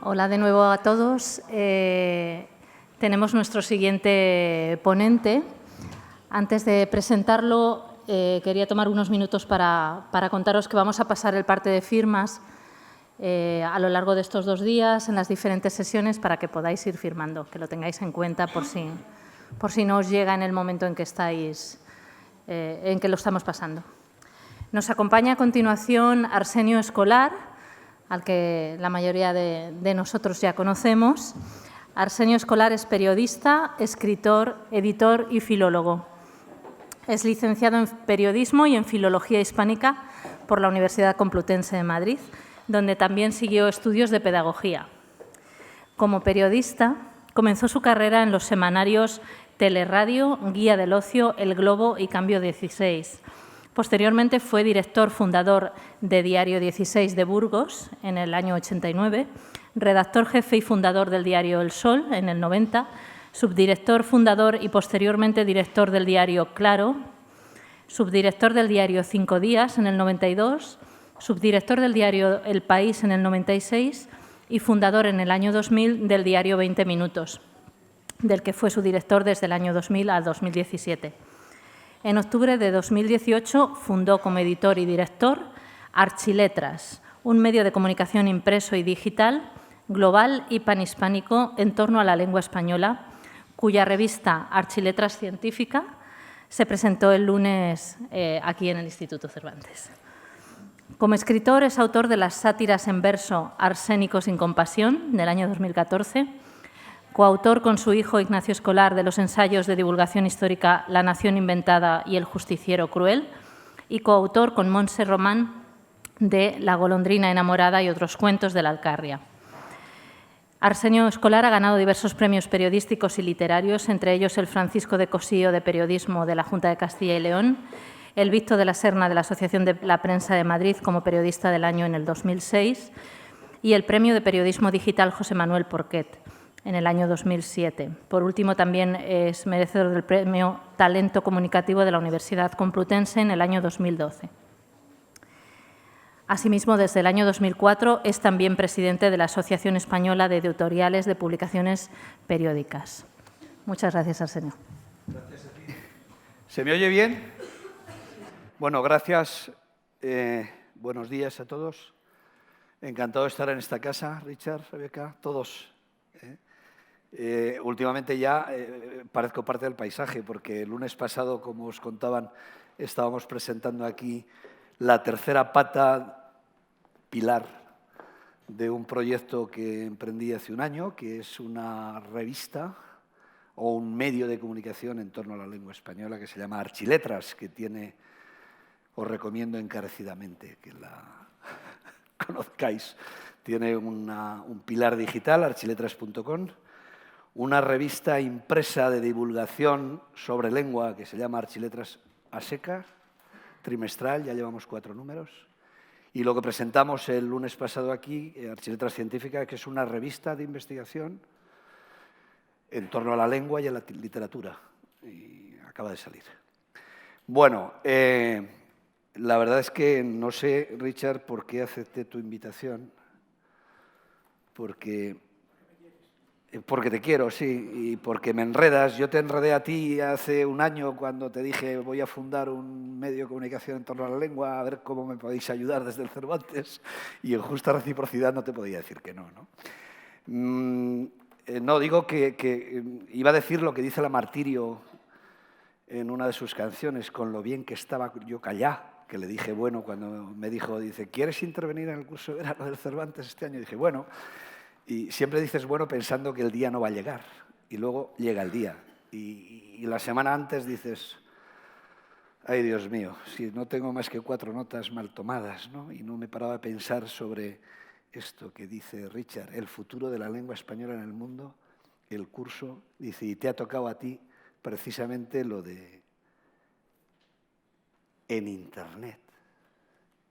Hola de nuevo a todos. Tenemos nuestro siguiente ponente. Antes de presentarlo, quería tomar unos minutos para contaros que vamos a pasar el parte de firmas a lo largo de estos 2 días en las diferentes sesiones para que podáis ir firmando, que lo tengáis en cuenta por si no os llega en el momento en que en que lo estamos pasando. Nos acompaña a continuación Arsenio Escolar, al que la mayoría de nosotros ya conocemos. Arsenio Escolar es periodista, escritor, editor y filólogo. Es licenciado en Periodismo y en Filología Hispánica por la Universidad Complutense de Madrid, donde también siguió estudios de Pedagogía. Como periodista, comenzó su carrera en los semanarios Teleradio, Guía del Ocio, El Globo y Cambio 16. Posteriormente fue director fundador de Diario 16 de Burgos en el año 89, redactor jefe y fundador del diario El Sol en el 90, subdirector fundador y posteriormente director del diario Claro, subdirector del diario 5 Días en el 92, subdirector del diario El País en el 96 y fundador en el año 2000 del diario 20 Minutos, del que fue su director desde el año 2000 al 2017. En octubre de 2018 fundó como editor y director Archiletras, un medio de comunicación impreso y digital, global y panhispánico en torno a la lengua española, cuya revista Archiletras Científica se presentó el lunes aquí en el Instituto Cervantes. Como escritor es autor de las sátiras en verso Arsénico sin compasión, del año 2014, coautor con su hijo Ignacio Escolar de los ensayos de divulgación histórica La nación inventada y El justiciero cruel, y coautor con Montse Román de La golondrina enamorada y otros cuentos de la Alcarria. Arsenio Escolar ha ganado diversos premios periodísticos y literarios, entre ellos el Francisco de Cossío de Periodismo de la Junta de Castilla y León, el Victo de la Serna de la Asociación de la Prensa de Madrid como periodista del año en el 2006 y el Premio de Periodismo Digital José Manuel Porquet en el año 2007. Por último, también es merecedor del Premio Talento Comunicativo de la Universidad Complutense en el año 2012. Asimismo, desde el año 2004 es también presidente de la Asociación Española de Editoriales de Publicaciones Periódicas. Muchas gracias, Arsenio. Gracias a ti. ¿Se me oye bien? Bueno, gracias. Buenos días a todos. Encantado de estar en esta casa, Richard, Rebeca, todos. Últimamente ya parezco parte del paisaje, porque el lunes pasado, como os contaban, estábamos presentando aquí la tercera pata, pilar, de un proyecto que emprendí hace un año, que es una revista o un medio de comunicación en torno a la lengua española que se llama Archiletras, que tiene, os recomiendo encarecidamente que la conozcáis. Tiene un pilar digital, archiletras.com, una revista impresa de divulgación sobre lengua que se llama Archiletras a seca, trimestral, ya llevamos 4 números. Y lo que presentamos el lunes pasado aquí, Archiletras Científica, que es una revista de investigación en torno a la lengua y a la literatura. Y acaba de salir. Bueno, la verdad es que no sé, Richard, por qué acepté tu invitación. Porque te quiero, sí, y porque me enredas. Yo te enredé a ti hace un año cuando te dije voy a fundar un medio de comunicación en torno a la lengua, a ver cómo me podéis ayudar desde el Cervantes, y en justa reciprocidad no te podía decir que no, ¿no? No, digo que iba a decir lo que dice la Martirio en una de sus canciones, con lo bien que estaba yo callado, que le dije, bueno, cuando me dijo, dice, ¿quieres intervenir en el curso de verano del Cervantes este año? Y dije, bueno. Y siempre dices, bueno, pensando que el día no va a llegar. Y luego llega el día. Y la semana antes dices, ay, Dios mío, si no tengo más que 4 notas mal tomadas, ¿no? Y no me paraba a pensar sobre esto que dice Richard, el futuro de la lengua española en el mundo, el curso, dice, y te ha tocado a ti precisamente lo de en Internet.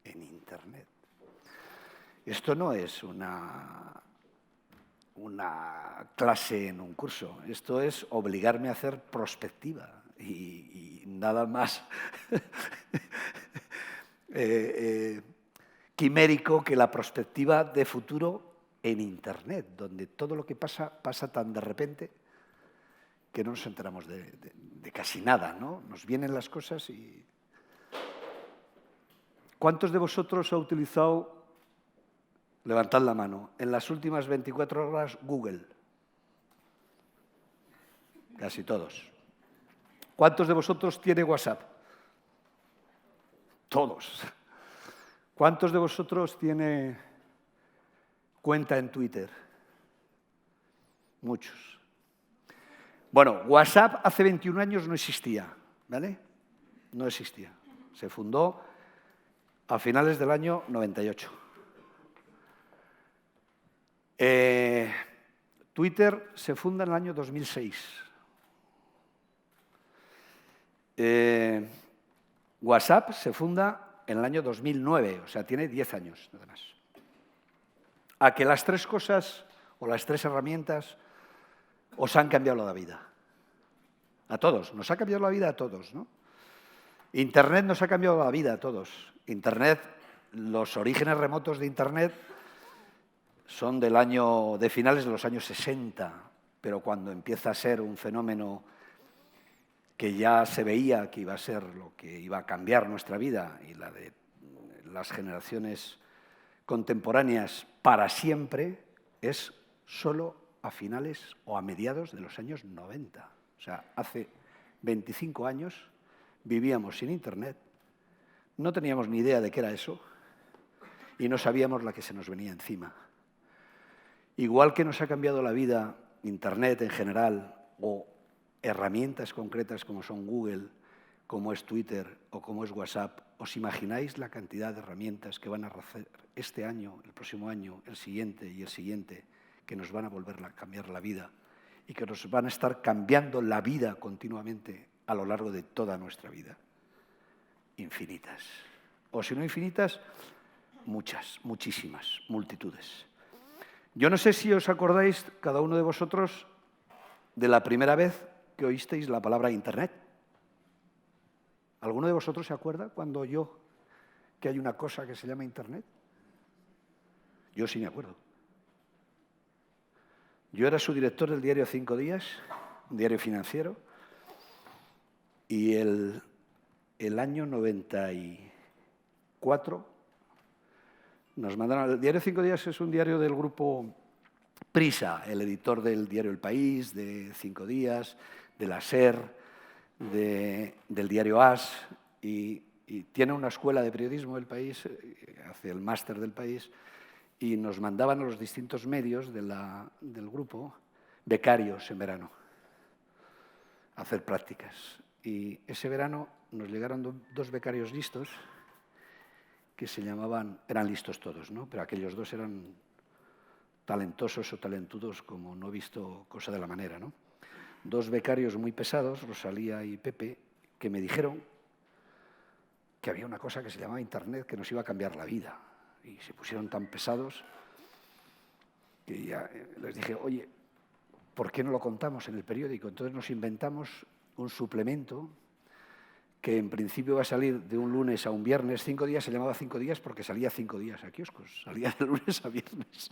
En Internet. Esto no es una clase en un curso. Esto es obligarme a hacer prospectiva y nada más quimérico que la prospectiva de futuro en Internet, donde todo lo que pasa, pasa tan de repente que no nos enteramos de casi nada, ¿no? Nos vienen las cosas y... ¿Cuántos de vosotros ha utilizado, levantad la mano, en las últimas 24 horas Google? Casi todos. ¿Cuántos de vosotros tiene WhatsApp? Todos. ¿Cuántos de vosotros tiene cuenta en Twitter? Muchos. Bueno, WhatsApp hace 21 años no existía, ¿vale? No existía. Se fundó a finales del año 98. Twitter se funda en el año 2006. WhatsApp se funda en el año 2009, o sea, tiene 10 años, nada más. A que las tres cosas o las tres herramientas os han cambiado la vida. A todos, nos ha cambiado la vida a todos, ¿no? Internet nos ha cambiado la vida a todos. Internet, los orígenes remotos de Internet son de finales de los años 60, pero cuando empieza a ser un fenómeno que ya se veía que iba a ser lo que iba a cambiar nuestra vida y la de las generaciones contemporáneas para siempre, es solo a finales o a mediados de los años 90. O sea, hace 25 años vivíamos sin Internet, no teníamos ni idea de qué era eso y no sabíamos la que se nos venía encima. Igual que nos ha cambiado la vida Internet en general o herramientas concretas como son Google, como es Twitter o como es WhatsApp, ¿os imagináis la cantidad de herramientas que van a hacer este año, el próximo año, el siguiente y el siguiente, que nos van a volver a cambiar la vida y que nos van a estar cambiando la vida continuamente a lo largo de toda nuestra vida? Infinitas. O si no infinitas, muchas, muchísimas, multitudes. Yo no sé si os acordáis, cada uno de vosotros, de la primera vez que oísteis la palabra Internet. ¿Alguno de vosotros se acuerda cuando oyó que hay una cosa que se llama Internet? Yo sí me acuerdo. Yo era su director del diario 5 Días, un diario financiero, y el año 94 nos mandaron... El diario 5 Días es un diario del grupo Prisa, el editor del diario El País, de 5 Días, de la SER, del diario AS, y tiene una escuela de periodismo El País, hace el máster del País, y nos mandaban a los distintos medios del grupo becarios en verano a hacer prácticas. Y ese verano nos llegaron dos becarios listos que se llamaban, eran listos todos, ¿no? Pero aquellos dos eran talentosos o talentudos como no he visto cosa de la manera, ¿no? Dos becarios muy pesados, Rosalía y Pepe, que me dijeron que había una cosa que se llamaba Internet que nos iba a cambiar la vida. Y se pusieron tan pesados que ya les dije, oye, ¿por qué no lo contamos en el periódico? Entonces nos inventamos un suplemento que en principio va a salir de un lunes a un viernes, 5 días, se llamaba 5 días porque salía 5 días a kioscos, salía de lunes a viernes.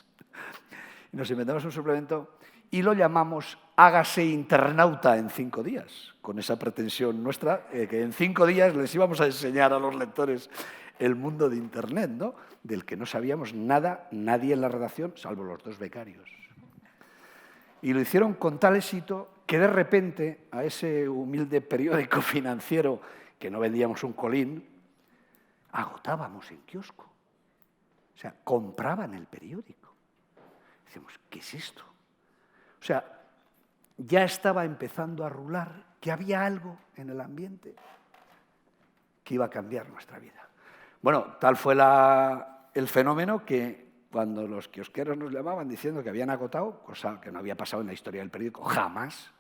Y nos inventamos un suplemento y lo llamamos Hágase internauta en 5 días, con esa pretensión nuestra, que en 5 días les íbamos a enseñar a los lectores el mundo de Internet, ¿no? Del que no sabíamos nada, nadie en la redacción, salvo los dos becarios. Y lo hicieron con tal éxito que de repente a ese humilde periódico financiero que no vendíamos un colín, agotábamos en kiosco. O sea, compraban el periódico. Decíamos, ¿qué es esto? O sea, ya estaba empezando a rular que había algo en el ambiente que iba a cambiar nuestra vida. Bueno, tal fue el fenómeno que cuando los kiosqueros nos llamaban diciendo que habían agotado, cosa que no había pasado en la historia del periódico jamás,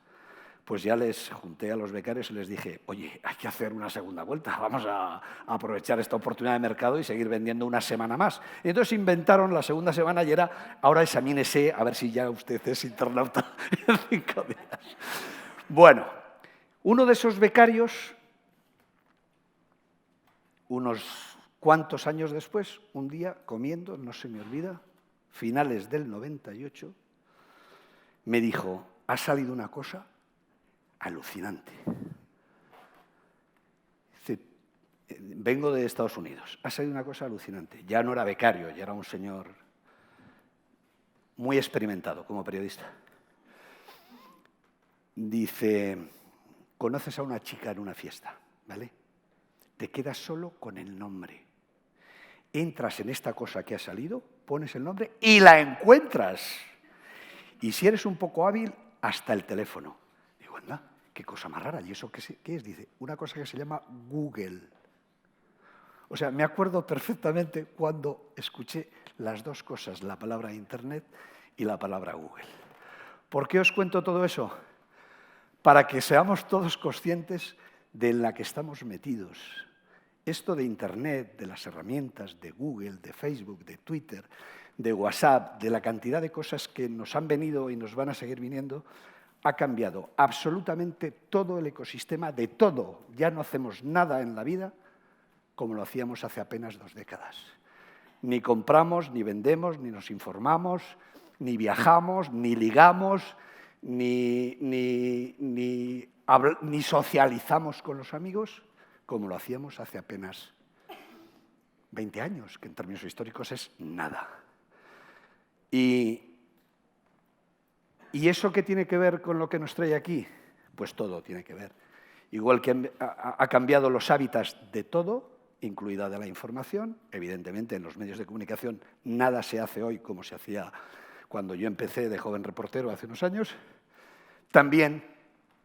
pues ya les junté a los becarios y les dije, oye, hay que hacer una segunda vuelta, vamos a aprovechar esta oportunidad de mercado y seguir vendiendo una semana más. Y entonces inventaron la segunda semana y era, ahora examínese a ver si ya usted es internauta en 5 días. Bueno, uno de esos becarios, unos cuantos años después, un día comiendo, no se me olvida, finales del 98, me dijo, ha salido una cosa alucinante. Dice, vengo de Estados Unidos, ha salido una cosa alucinante. Ya no era becario, ya era un señor muy experimentado como periodista. Dice, conoces a una chica en una fiesta, ¿vale? Te quedas solo con el nombre. Entras en esta cosa que ha salido, pones el nombre y la encuentras. Y si eres un poco hábil, hasta el teléfono. Digo, anda, qué cosa más rara. ¿Y eso qué es? Dice, una cosa que se llama Google. O sea, me acuerdo perfectamente cuando escuché las dos cosas, la palabra Internet y la palabra Google. ¿Por qué os cuento todo eso? Para que seamos todos conscientes de la que estamos metidos. Esto de Internet, de las herramientas, de Google, de Facebook, de Twitter, de WhatsApp, de la cantidad de cosas que nos han venido y nos van a seguir viniendo, ha cambiado absolutamente todo el ecosistema de todo. Ya no hacemos nada en la vida como lo hacíamos hace apenas 2 décadas. Ni compramos, ni vendemos, ni nos informamos, ni viajamos, ni ligamos, ni socializamos con los amigos como lo hacíamos hace apenas 20 años, que en términos históricos es nada. ¿Y eso qué tiene que ver con lo que nos trae aquí? Pues todo tiene que ver. Igual que ha cambiado los hábitats de todo, incluida de la información, evidentemente en los medios de comunicación nada se hace hoy como se hacía cuando yo empecé de joven reportero hace unos años, también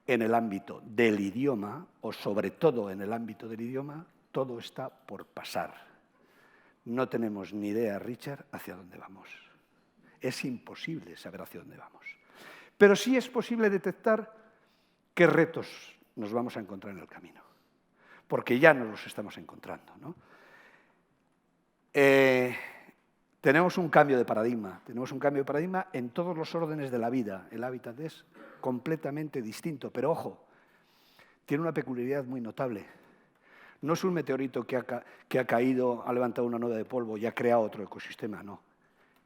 en el ámbito del idioma, o sobre todo en el ámbito del idioma, todo está por pasar. No tenemos ni idea, Richard, hacia dónde vamos. Es imposible saber hacia dónde vamos. Pero sí es posible detectar qué retos nos vamos a encontrar en el camino, porque ya nos los estamos encontrando, ¿no? Tenemos un cambio de paradigma en todos los órdenes de la vida. El hábitat es completamente distinto, pero ojo, tiene una peculiaridad muy notable. No es un meteorito que ha caído, ha levantado una nube de polvo y ha creado otro ecosistema, no.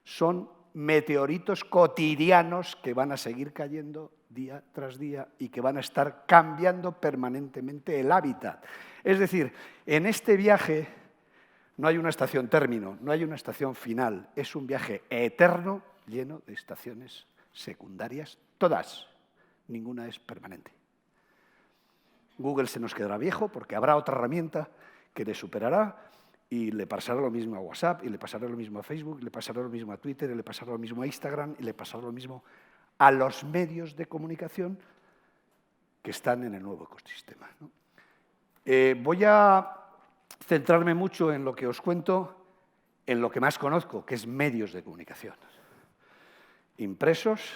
Son meteoritos cotidianos que van a seguir cayendo día tras día y que van a estar cambiando permanentemente el hábitat. Es decir, en este viaje no hay una estación término, no hay una estación final. Es un viaje eterno lleno de estaciones secundarias, todas. Ninguna es permanente. Google se nos quedará viejo porque habrá otra herramienta que le superará y le pasará lo mismo a WhatsApp, y le pasará lo mismo a Facebook, y le pasará lo mismo a Twitter, y le pasará lo mismo a Instagram, y le pasará lo mismo a los medios de comunicación que están en el nuevo ecosistema, ¿no? Voy a centrarme mucho en lo que os cuento, en lo que más conozco, que es medios de comunicación. Impresos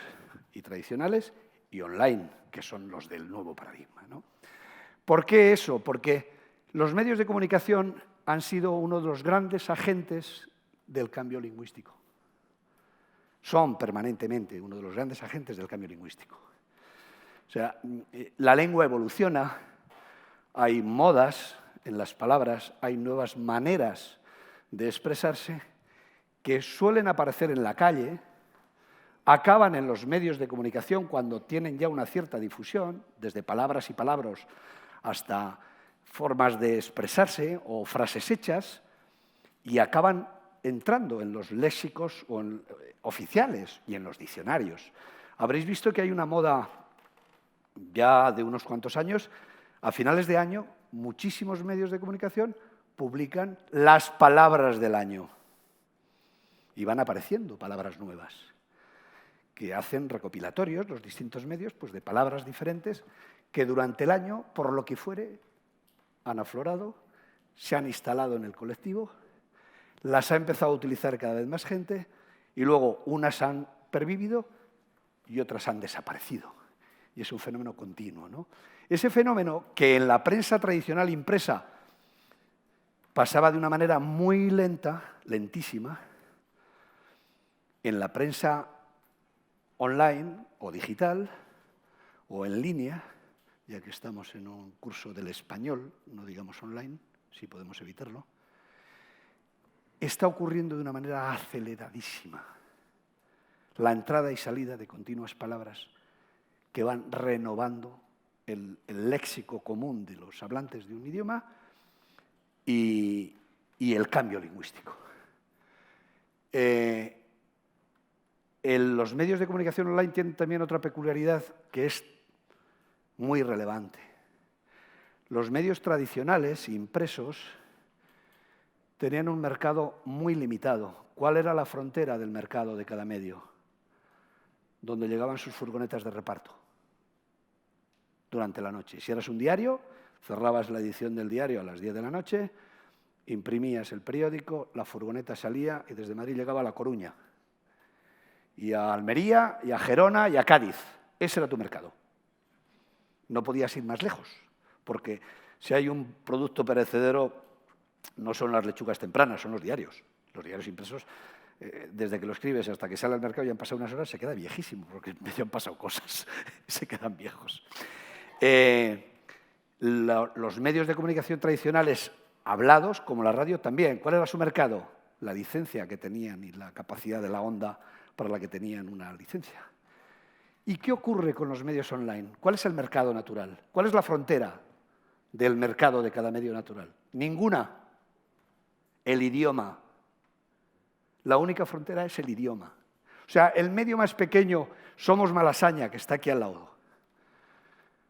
y tradicionales y online, que son los del nuevo paradigma, ¿no? ¿Por qué eso? Porque los medios de comunicación han sido uno de los grandes agentes del cambio lingüístico. Son permanentemente uno de los grandes agentes del cambio lingüístico. O sea, la lengua evoluciona, hay modas en las palabras, hay nuevas maneras de expresarse que suelen aparecer en la calle, acaban en los medios de comunicación cuando tienen ya una cierta difusión, desde palabras y palabras hasta formas de expresarse o frases hechas, y acaban entrando en los léxicos oficiales y en los diccionarios. Habréis visto que hay una moda ya de unos cuantos años. A finales de año, muchísimos medios de comunicación publican las palabras del año. Y van apareciendo palabras nuevas, que hacen recopilatorios, los distintos medios, pues de palabras diferentes, que durante el año, por lo que fuere, han aflorado, se han instalado en el colectivo, las ha empezado a utilizar cada vez más gente, y luego unas han pervivido y otras han desaparecido. Y es un fenómeno continuo, ¿no? Ese fenómeno que en la prensa tradicional impresa pasaba de una manera muy lenta, lentísima, en la prensa online o digital o en línea, ya que estamos en un curso del español, no digamos online, si podemos evitarlo, está ocurriendo de una manera aceleradísima. la entrada y salida de continuas palabras que van renovando el léxico común de los hablantes de un idioma y el cambio lingüístico. Los medios de comunicación online tienen también otra peculiaridad que es muy relevante. Los medios tradicionales, impresos, tenían un mercado muy limitado. ¿Cuál era la frontera del mercado de cada medio? Donde llegaban sus furgonetas de reparto durante la noche. Si eras un diario, cerrabas la edición del diario a las 10 de la noche, imprimías el periódico, la furgoneta salía y desde Madrid llegaba a La Coruña, y a Almería, y a Gerona, y a Cádiz. Ese era tu mercado. No podías ir más lejos, porque si hay un producto perecedero, no son las lechugas tempranas, son los diarios. Los diarios impresos, desde que lo escribes hasta que sale al mercado y han pasado unas horas, se queda viejísimo, porque ya han pasado cosas, se quedan viejos. Los medios de comunicación tradicionales hablados, como la radio, también. ¿Cuál era su mercado? La licencia que tenían y la capacidad de la onda para la que tenían una licencia. ¿Y qué ocurre con los medios online? ¿Cuál es el mercado natural? ¿Cuál es la frontera del mercado de cada medio natural? Ninguna. El idioma. La única frontera es el idioma. O sea, el medio más pequeño, Somos Malasaña, que está aquí al lado,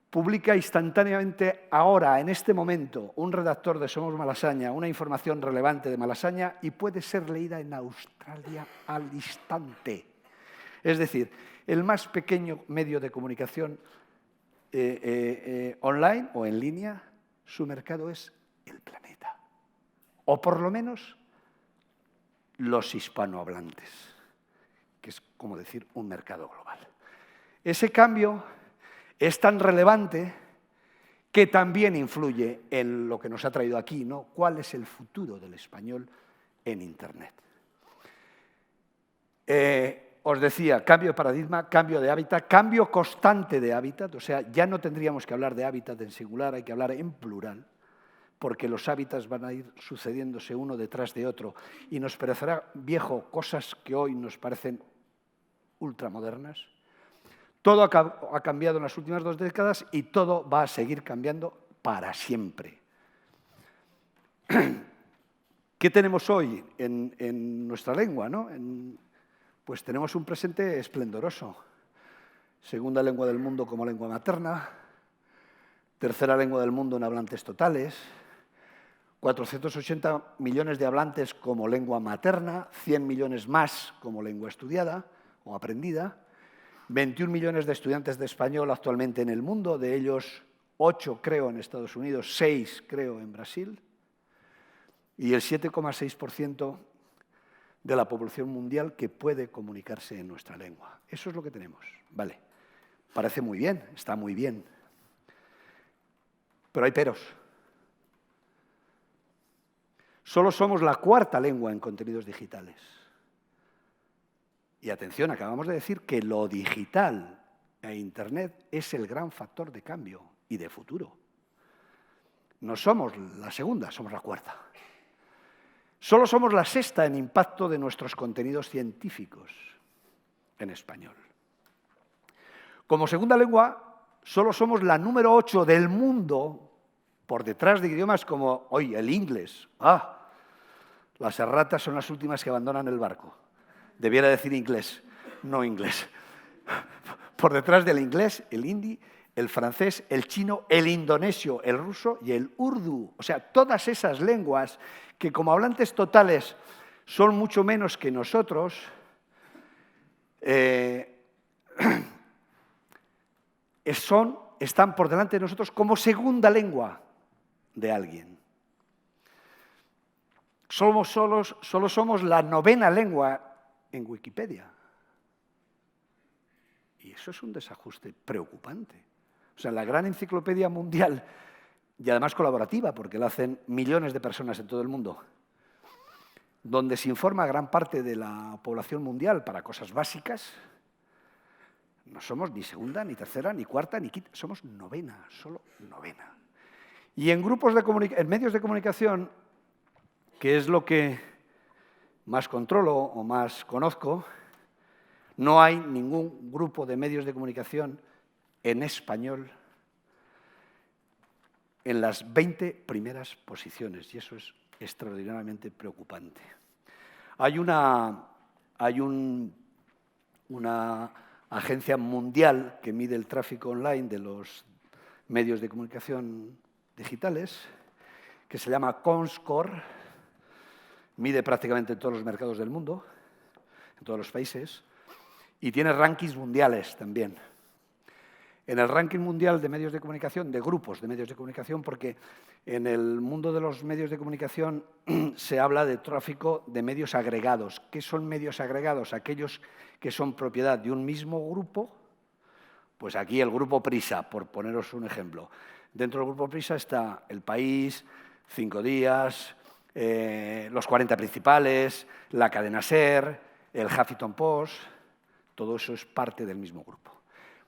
publica instantáneamente, ahora, en este momento, un redactor de Somos Malasaña, una información relevante de Malasaña y puede ser leída en Australia al instante. Es decir, el más pequeño medio de comunicación online o en línea, su mercado es el planeta. O por lo menos los hispanohablantes, que es como decir un mercado global. Ese cambio es tan relevante que también influye en lo que nos ha traído aquí, ¿no? ¿Cuál es el futuro del español en Internet? Os decía, cambio de paradigma, cambio de hábitat, cambio constante de hábitat, o sea, ya no tendríamos que hablar de hábitat en singular, hay que hablar en plural, porque los hábitats van a ir sucediéndose uno detrás de otro y nos parecerá viejo cosas que hoy nos parecen ultramodernas. Todo ha cambiado en las últimas 2 décadas y todo va a seguir cambiando para siempre. ¿Qué tenemos hoy en nuestra lengua, ¿no? Pues tenemos un presente esplendoroso. Segunda lengua del mundo como lengua materna, tercera lengua del mundo en hablantes totales, 480 millones de hablantes como lengua materna, 100 millones más como lengua estudiada o aprendida, 21 millones de estudiantes de español actualmente en el mundo, de ellos 8 creo en Estados Unidos, 6 creo en Brasil, y el 7,6% de la población mundial que puede comunicarse en nuestra lengua. Eso es lo que tenemos. Vale, parece muy bien, está muy bien, pero hay peros. Solo somos la 4ª lengua en contenidos digitales. Y atención, acabamos de decir que lo digital e Internet es el gran factor de cambio y de futuro. No somos la 2ª, somos la 4ª. Solo somos la 6ª en impacto de nuestros contenidos científicos en español. Como 2ª lengua, solo somos la número 8 del mundo, por detrás de idiomas como hoy el inglés. Las erratas son las últimas que abandonan el barco. Debiera decir inglés, no inglés. Por detrás del inglés, el hindi, el francés, el chino, el indonesio, el ruso y el urdu. O sea, todas esas lenguas que como hablantes totales son mucho menos que nosotros, están por delante de nosotros como 2ª lengua de alguien. Solo somos la 9ª lengua en Wikipedia. Y eso es un desajuste preocupante. O sea, la gran enciclopedia mundial, y además colaborativa, porque la hacen millones de personas en todo el mundo, donde se informa a gran parte de la población mundial para cosas básicas, no somos ni 2ª, ni 3ª, ni 4ª, ni 5ª, somos 9ª, solo 9ª. Y en en medios de comunicación, que es lo que más controlo o más conozco, No hay ningún grupo de medios de comunicación en español en las 20 primeras posiciones, y eso es extraordinariamente preocupante. Hay una agencia mundial que mide el tráfico online de los medios de comunicación digitales, que se llama Comscore, mide prácticamente todos los mercados del mundo, en todos los países, y tiene rankings mundiales también. En el ranking mundial de medios de comunicación, de grupos de medios de comunicación, porque en el mundo de los medios de comunicación se habla de tráfico de medios agregados. ¿Qué son medios agregados? Aquellos que son propiedad de un mismo grupo. Pues aquí el Grupo Prisa, por poneros un ejemplo. Dentro del Grupo Prisa está El País, 5 Días, los 40 Principales, la cadena SER, el Huffington Post. Todo eso es parte del mismo grupo.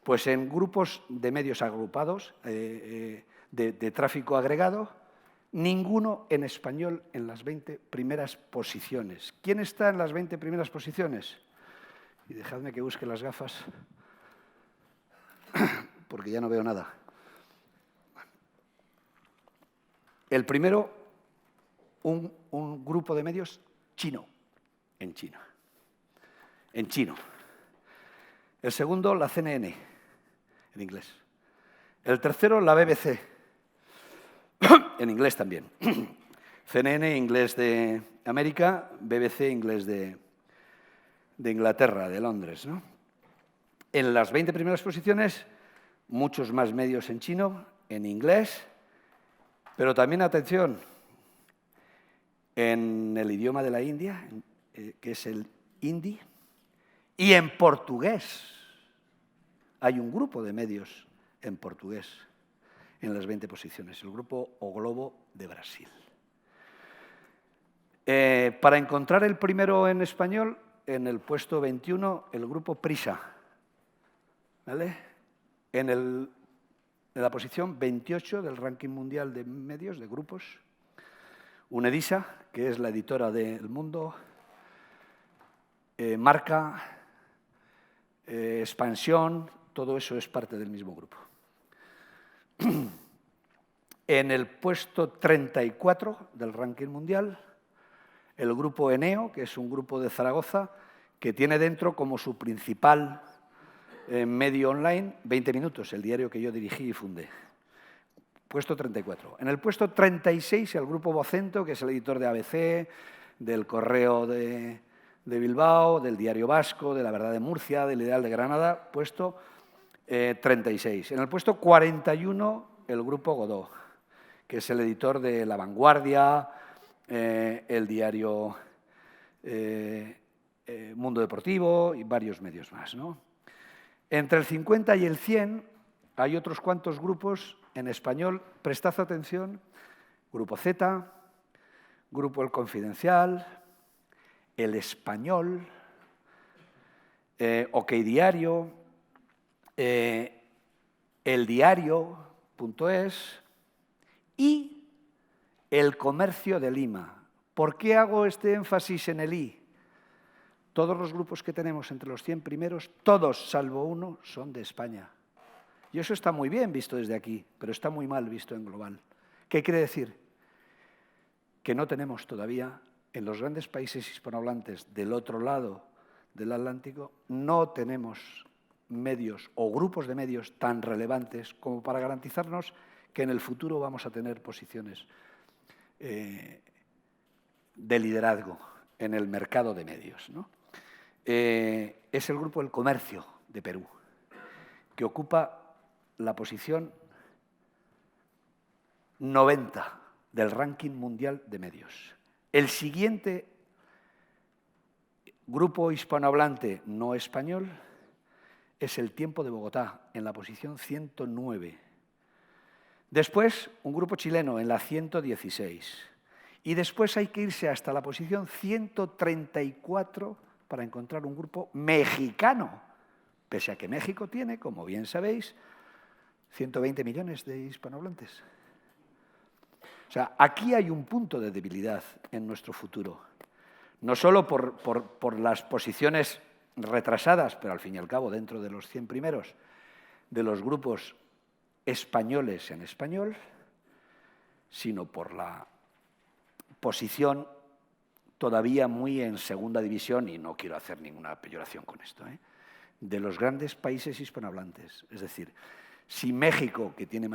Pues en grupos de medios agrupados, de tráfico agregado, ninguno en español en las 20 primeras posiciones. ¿Quién está en las 20 primeras posiciones? Y dejadme que busque las gafas, porque ya no veo nada. El primero, un grupo de medios chino, en China. En chino. El segundo, la CNN, en inglés. El tercero, la BBC, en inglés también. CNN, inglés de América, BBC, inglés de Inglaterra, de Londres, ¿no? En las 20 primeras posiciones, muchos más medios en chino, en inglés, pero también, atención, en el idioma de la India, que es el hindi, y en portugués. Hay un grupo de medios en portugués en las 20 posiciones, el grupo O Globo de Brasil. Para encontrar el primero en español, en el puesto 21, el grupo Prisa, ¿vale? En la posición 28 del ranking mundial de medios, de grupos, Unedisa, que es la editora de El Mundo, Marca, Expansión, todo eso es parte del mismo grupo. En el puesto 34 del ranking mundial, el grupo Eneo, que es un grupo de Zaragoza, que tiene dentro como su principal medio online 20 Minutos, el diario que yo dirigí y fundé. Puesto 34. En el puesto 36, el grupo Vocento, que es el editor de ABC, del Correo de Bilbao, del Diario Vasco, de La Verdad de Murcia, del Ideal de Granada, puesto 36. En el puesto 41, el grupo Godó, que es el editor de La Vanguardia, el diario Mundo Deportivo y varios medios más, ¿no? Entre el 50 y el 100 hay otros cuantos grupos en español. Prestad atención: Grupo Z, Grupo El Confidencial, El Español, OK Diario, eldiario.es y El Comercio de Lima. ¿Por qué hago este énfasis en el I? Todos los grupos que tenemos entre los 100 primeros, todos salvo uno, son de España. Y eso está muy bien visto desde aquí, pero está muy mal visto en global. ¿Qué quiere decir? Que no tenemos todavía, en los grandes países hispanohablantes del otro lado del Atlántico, no tenemos medios o grupos de medios tan relevantes como para garantizarnos que en el futuro vamos a tener posiciones de liderazgo en el mercado de medios, ¿no? Es el grupo El Comercio de Perú, que ocupa la posición 90 del ranking mundial de medios. El siguiente grupo hispanohablante no español es El Tiempo de Bogotá, en la posición 109. Después, un grupo chileno en la 116. Y después hay que irse hasta la posición 134 para encontrar un grupo mexicano, pese a que México tiene, como bien sabéis, 120 millones de hispanohablantes. O sea, aquí hay un punto de debilidad en nuestro futuro. No solo por las posiciones retrasadas, pero al fin y al cabo dentro de los 100 primeros, de los grupos españoles en español, sino por la posición todavía muy en segunda división, y no quiero hacer ninguna peyoración con esto, de los grandes países hispanohablantes. Es decir, si México, que tiene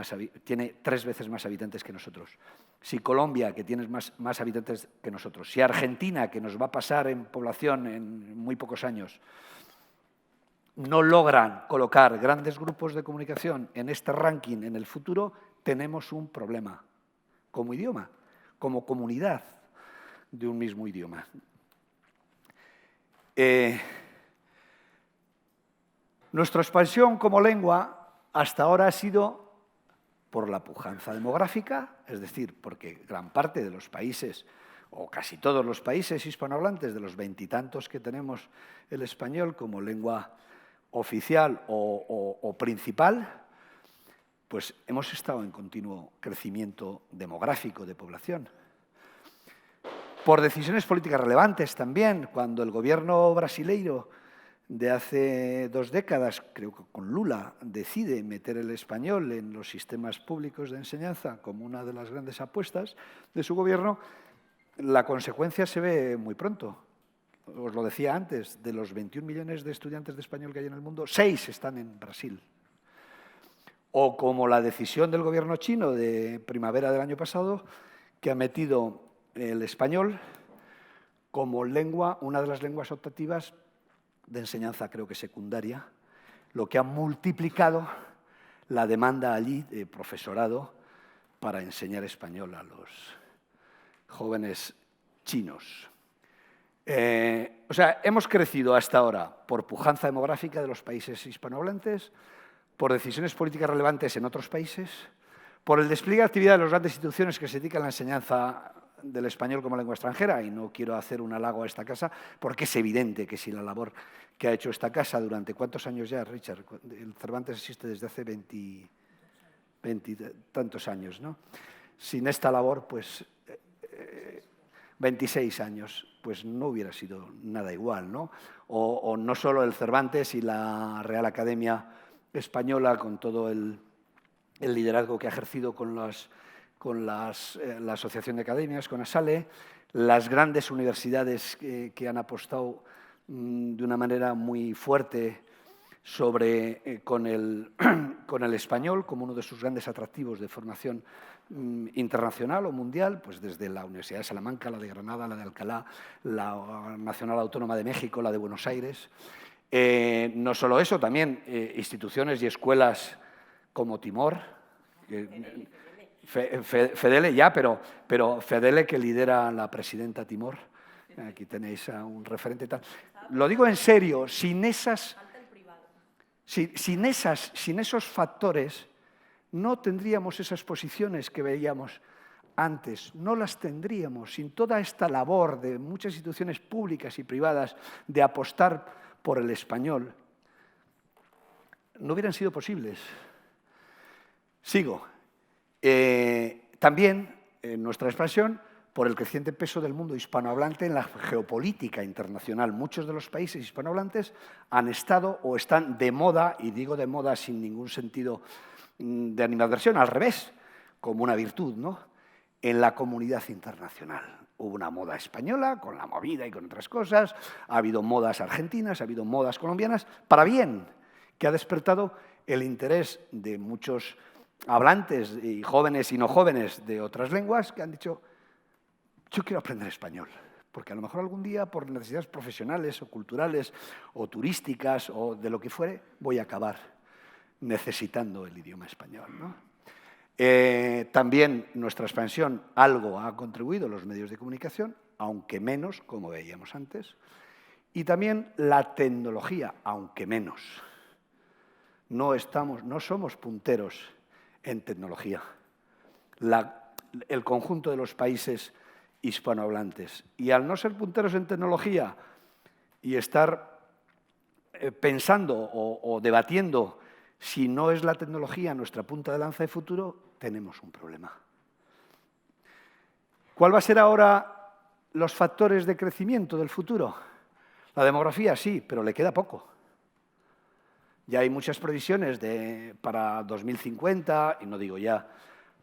3 veces más habitantes que nosotros, si Colombia, que tiene más habitantes que nosotros, si Argentina, que nos va a pasar en población en muy pocos años, no logran colocar grandes grupos de comunicación en este ranking en el futuro, tenemos un problema como idioma, como comunidad de un mismo idioma. Nuestra expansión como lengua hasta ahora ha sido por la pujanza demográfica, es decir, porque gran parte de los países, o casi todos los países hispanohablantes, de los 20 y tantos que tenemos el español como lengua oficial o principal, pues hemos estado en continuo crecimiento demográfico de población. Por decisiones políticas relevantes también, cuando el gobierno brasileiro de hace 2 décadas, creo que con Lula, decide meter el español en los sistemas públicos de enseñanza como una de las grandes apuestas de su gobierno, la consecuencia se ve muy pronto. Os lo decía antes, de los 21 millones de estudiantes de español que hay en el mundo, 6 están en Brasil. O como la decisión del gobierno chino de primavera del año pasado, que ha metido el español como lengua, una de las lenguas optativas de enseñanza, creo que secundaria, lo que ha multiplicado la demanda allí de profesorado para enseñar español a los jóvenes chinos. O sea, hemos crecido hasta ahora por pujanza demográfica de los países hispanohablantes, por decisiones políticas relevantes en otros países, por el despliegue de actividad de las grandes instituciones que se dedican a la enseñanza del español como lengua extranjera, y no quiero hacer un halago a esta casa, porque es evidente que si la labor que ha hecho esta casa durante ¿cuántos años ya, Richard? El Cervantes existe desde hace 20 tantos años, ¿no? Sin esta labor, pues 26 años, pues no hubiera sido nada igual, ¿no? O no solo el Cervantes y la Real Academia Española, con todo el liderazgo que ha ejercido con la Asociación de Academias, con ASALE, las grandes universidades que han apostado de una manera muy fuerte con el español como uno de sus grandes atractivos de formación internacional o mundial, pues desde la Universidad de Salamanca, la de Granada, la de Alcalá, la Nacional Autónoma de México, la de Buenos Aires. No solo eso, también instituciones y escuelas como Timor, Fedele ya, pero Fedele, que lidera la presidenta Timor. Aquí tenéis a un referente tal. Lo digo en serio, sin esos factores no tendríamos esas posiciones que veíamos antes, no las tendríamos. Sin toda esta labor de muchas instituciones públicas y privadas de apostar por el español, no hubieran sido posibles. Sigo. También en nuestra expansión, por el creciente peso del mundo hispanohablante en la geopolítica internacional. Muchos de los países hispanohablantes han estado o están de moda, y digo de moda sin ningún sentido de animadversión, al revés, como una virtud, ¿no?, en la comunidad internacional. Hubo una moda española, con la movida y con otras cosas, ha habido modas argentinas, ha habido modas colombianas, para bien, que ha despertado el interés de muchos hablantes y jóvenes y no jóvenes de otras lenguas que han dicho: yo quiero aprender español, porque a lo mejor algún día, por necesidades profesionales o culturales o turísticas o de lo que fuere, voy a acabar necesitando el idioma español, ¿no? También nuestra expansión algo ha contribuido los medios de comunicación, aunque menos, como veíamos antes, y también la tecnología, aunque menos. No somos punteros en tecnología. El conjunto de los países hispanohablantes. Y al no ser punteros en tecnología y estar pensando o debatiendo si no es la tecnología nuestra punta de lanza de futuro, tenemos un problema. ¿Cuál va a ser ahora los factores de crecimiento del futuro? La demografía sí, pero le queda poco. Ya hay muchas previsiones para 2050, y no digo ya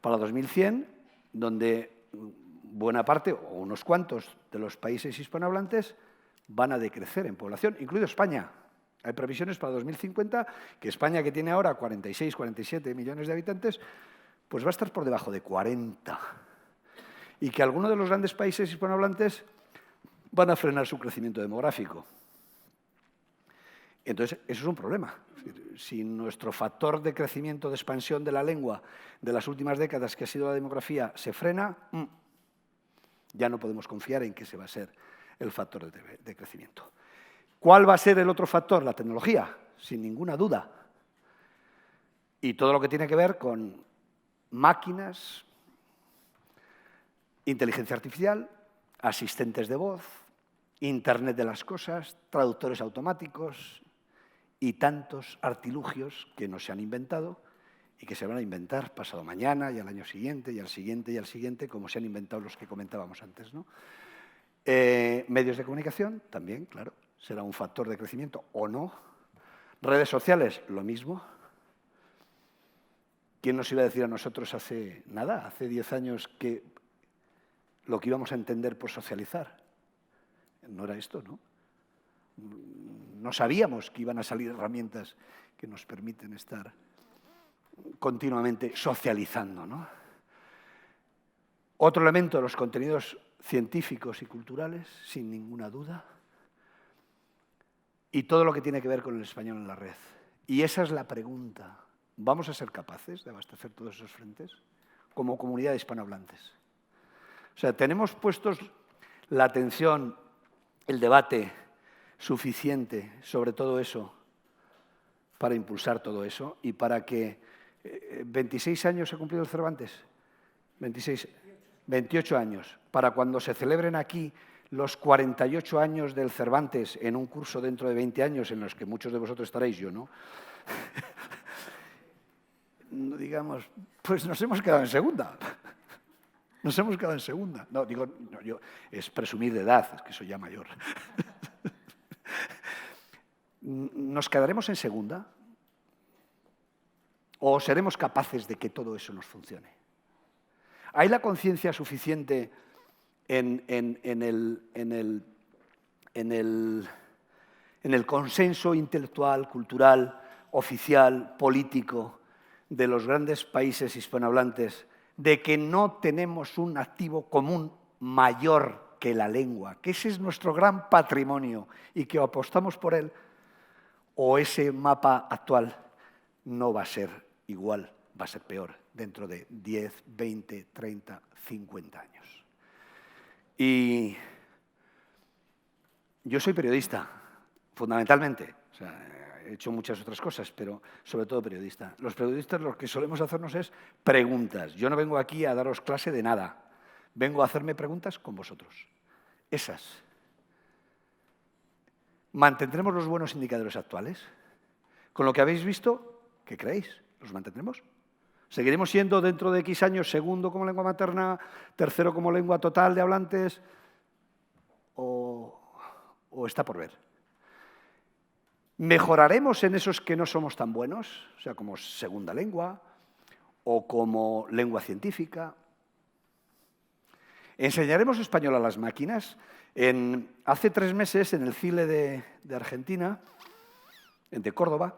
para 2100, donde buena parte, o unos cuantos, de los países hispanohablantes van a decrecer en población, incluido España. Hay previsiones para 2050 que España, que tiene ahora 46, 47 millones de habitantes, pues va a estar por debajo de 40. Y que algunos de los grandes países hispanohablantes van a frenar su crecimiento demográfico. Entonces, eso es un problema. Si nuestro factor de crecimiento, de expansión de la lengua de las últimas décadas, que ha sido la demografía, se frena, ya no podemos confiar en que ese va a ser el factor de crecimiento. ¿Cuál va a ser el otro factor? La tecnología, sin ninguna duda. Y todo lo que tiene que ver con máquinas, inteligencia artificial, asistentes de voz, Internet de las cosas, traductores automáticos y tantos artilugios que no se han inventado y que se van a inventar pasado mañana y al año siguiente y al siguiente y al siguiente, como se han inventado los que comentábamos antes, ¿no? Medios de comunicación, también, claro, será un factor de crecimiento o no. Redes sociales, lo mismo. ¿Quién nos iba a decir a nosotros hace 10 años que lo que íbamos a entender por socializar? No era esto, ¿no? No sabíamos que iban a salir herramientas que nos permiten estar continuamente socializando, ¿no? Otro elemento, los contenidos científicos y culturales, sin ninguna duda, y todo lo que tiene que ver con el español en la red. Y esa es la pregunta. ¿Vamos a ser capaces de abastecer todos esos frentes como comunidad de hispanohablantes? O sea, tenemos puestos la atención, el debate suficiente sobre todo eso para impulsar todo eso y para que 26 años se ha cumplido el Cervantes, 28 años, para cuando se celebren aquí los 48 años del Cervantes en un curso dentro de 20 años en los que muchos de vosotros estaréis, yo no, digamos, pues nos hemos quedado en segunda. Nos hemos quedado en segunda. No, digo, no, es presumir de edad, es que soy ya mayor. ¿Nos quedaremos en segunda? ¿O seremos capaces de que todo eso nos funcione? ¿Hay la conciencia suficiente en el consenso intelectual, cultural, oficial, político de los grandes países hispanohablantes de que no tenemos un activo común mayor que la lengua, que ese es nuestro gran patrimonio y que apostamos por él? ¿O ese mapa actual no va a ser igual, va a ser peor dentro de 10, 20, 30, 50 años? Y yo soy periodista, fundamentalmente. O sea, he hecho muchas otras cosas, pero sobre todo periodista. Los periodistas lo que solemos hacernos es preguntas. Yo no vengo aquí a daros clase de nada. Vengo a hacerme preguntas con vosotros. Esas. ¿Mantendremos los buenos indicadores actuales? Con lo que habéis visto, ¿qué creéis? ¿Los mantendremos? ¿Seguiremos siendo dentro de X años segundo como lengua materna, tercero como lengua total de hablantes? ¿O está por ver? ¿Mejoraremos en esos que no somos tan buenos? O sea, como segunda lengua o como lengua científica. ¿Enseñaremos español a las máquinas? Hace 3 meses, en el CILE de Argentina, de Córdoba,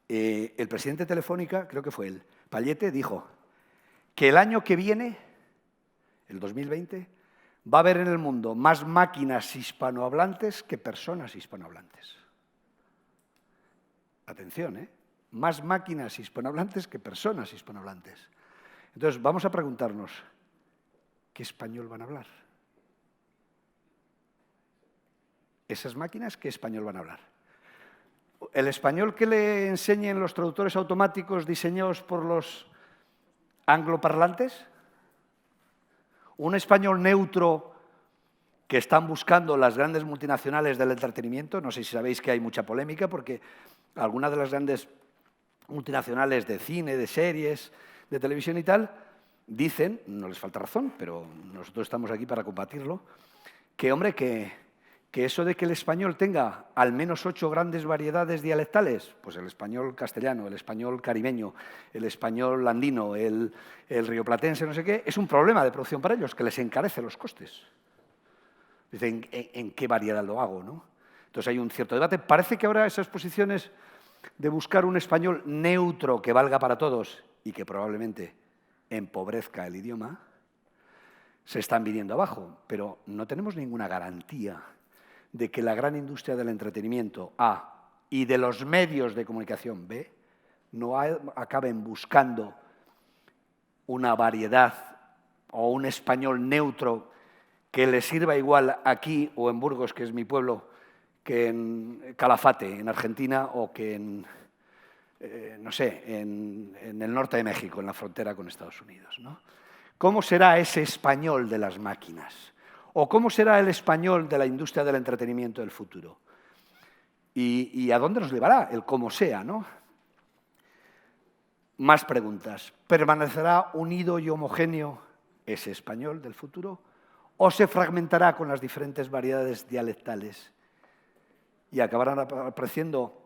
el presidente de Telefónica, creo que fue él, Pallete, dijo que el año que viene, el 2020, va a haber en el mundo más máquinas hispanohablantes que personas hispanohablantes. Atención, ¿eh? Más máquinas hispanohablantes que personas hispanohablantes. Entonces, vamos a preguntarnos, ¿qué español van a hablar? Esas máquinas, ¿qué español van a hablar? ¿El español que le enseñen los traductores automáticos diseñados por los angloparlantes? ¿Un español neutro que están buscando las grandes multinacionales del entretenimiento? No sé si sabéis que hay mucha polémica porque algunas de las grandes multinacionales de cine, de series, de televisión y tal, dicen, no les falta razón, pero nosotros estamos aquí para combatirlo, que, hombre, que ¿Que eso de que el español tenga al menos 8 grandes variedades dialectales? Pues el español castellano, el español caribeño, el español andino, el rioplatense, no sé qué, es un problema de producción para ellos, que les encarece los costes. Dicen, ¿en qué variedad lo hago, no? Entonces hay un cierto debate. Parece que ahora esas posiciones de buscar un español neutro que valga para todos y que probablemente empobrezca el idioma, se están viniendo abajo, pero no tenemos ninguna garantía de que la gran industria del entretenimiento, A, y de los medios de comunicación, B, no acaben buscando una variedad o un español neutro que les sirva igual aquí o en Burgos, que es mi pueblo, que en Calafate, en Argentina, o que en, no sé, en el norte de México, en la frontera con Estados Unidos, ¿no? ¿Cómo será ese español de las máquinas? ¿O cómo será el español de la industria del entretenimiento del futuro? ¿Y a dónde nos llevará el cómo sea, no? Más preguntas. ¿Permanecerá unido y homogéneo ese español del futuro? ¿O se fragmentará con las diferentes variedades dialectales y acabarán apareciendo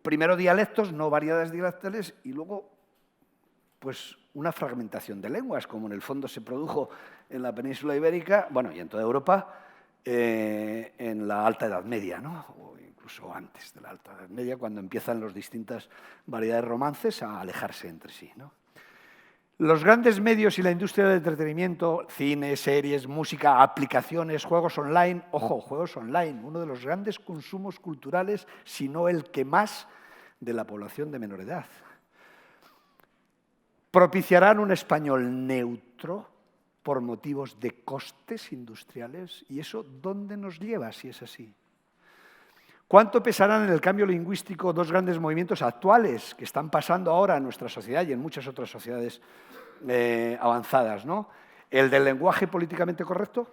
primero dialectos, no variedades dialectales, y luego pues una fragmentación de lenguas, como en el fondo se produjo en la península ibérica, bueno, y en toda Europa, en la Alta Edad Media, ¿no? O incluso antes de la Alta Edad Media, cuando empiezan las distintas variedades romances a alejarse entre sí, ¿no? Los grandes medios y la industria del entretenimiento, cine, series, música, aplicaciones, juegos online, ojo, juegos online, uno de los grandes consumos culturales, si no el que más, de la población de menor edad. Propiciarán un español neutro por motivos de costes industriales. ¿Y eso dónde nos lleva si es así? ¿Cuánto pesarán en el cambio lingüístico dos grandes movimientos actuales que están pasando ahora en nuestra sociedad y en muchas otras sociedades avanzadas, ¿no? El del lenguaje políticamente correcto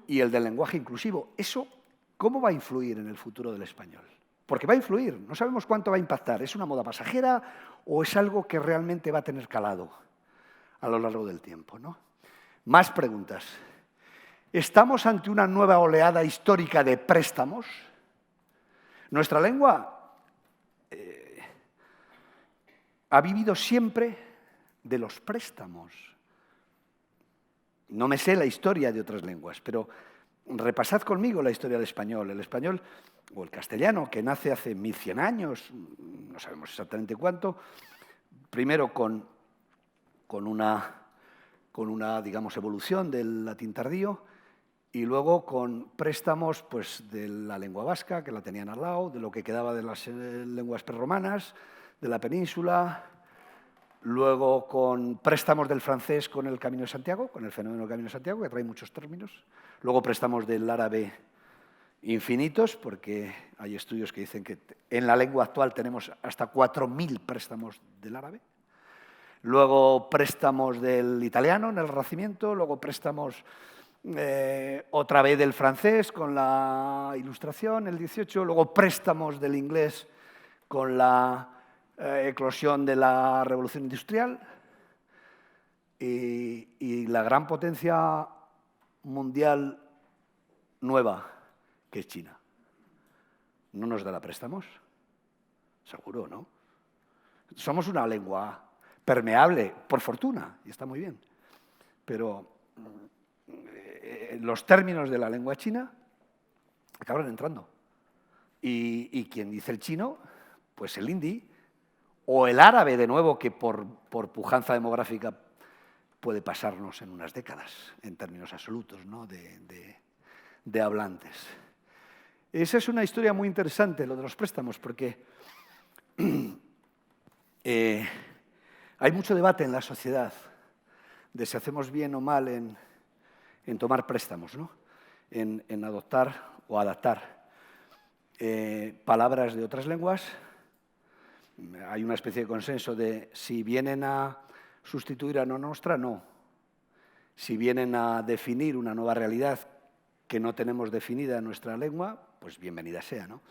y el del lenguaje inclusivo. ¿Eso cómo va a influir en el futuro del español? Porque va a influir, no sabemos cuánto va a impactar. ¿Es una moda pasajera o es algo que realmente va a tener calado a lo largo del tiempo, ¿no? Más preguntas. ¿Estamos ante una nueva oleada histórica de préstamos? Nuestra lengua ha vivido siempre de los préstamos. No me sé la historia de otras lenguas, pero repasad conmigo la historia del español. El español o el castellano, que nace hace 1100 años, no sabemos exactamente cuánto, primero con una, digamos, evolución del latín tardío, y luego con préstamos pues, de la lengua vasca, que la tenían al lado, de lo que quedaba de las lenguas prerromanas, de la península, luego con préstamos del francés con el Camino de Santiago, con el fenómeno del Camino de Santiago, que trae muchos términos, luego préstamos del árabe infinitos, porque hay estudios que dicen que en la lengua actual tenemos hasta 4000 préstamos del árabe, luego préstamos del italiano en el Renacimiento, luego préstamos otra vez del francés con la Ilustración, el 18, luego préstamos del inglés con la eclosión de la Revolución Industrial y la gran potencia mundial nueva, que es China. ¿No nos dará préstamos? Seguro, ¿no? Somos una lengua permeable, por fortuna, y está muy bien, pero los términos de la lengua china acaban entrando. Y quien dice el chino, pues el hindi, o el árabe, de nuevo, que por pujanza demográfica puede pasarnos en unas décadas, en términos absolutos, ¿no? de hablantes. Esa es una historia muy interesante, lo de los préstamos, porque hay mucho debate en la sociedad de si hacemos bien o mal en tomar préstamos, ¿no? En adoptar o adaptar palabras de otras lenguas. Hay una especie de consenso de si vienen a sustituir a la nuestra, no. Si vienen a definir una nueva realidad que no tenemos definida en nuestra lengua, pues bienvenida sea, ¿no?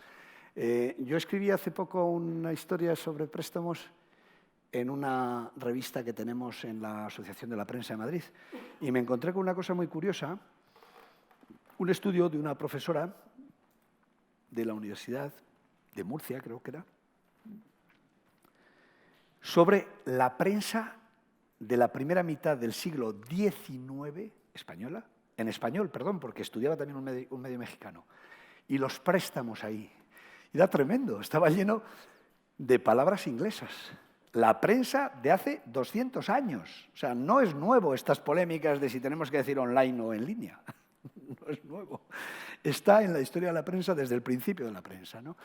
Yo escribí hace poco una historia sobre préstamos en una revista que tenemos en la Asociación de la Prensa de Madrid y me encontré con una cosa muy curiosa, un estudio de una profesora de la Universidad de Murcia, creo que era, sobre la prensa de la primera mitad del siglo XIX española, en español, perdón, porque estudiaba también un medio mexicano, y los préstamos ahí. Y era tremendo, estaba lleno de palabras inglesas. La prensa de hace 200 años. O sea, no es nuevo estas polémicas de si tenemos que decir online o en línea. No es nuevo. Está en la historia de la prensa desde el principio de la prensa, ¿no?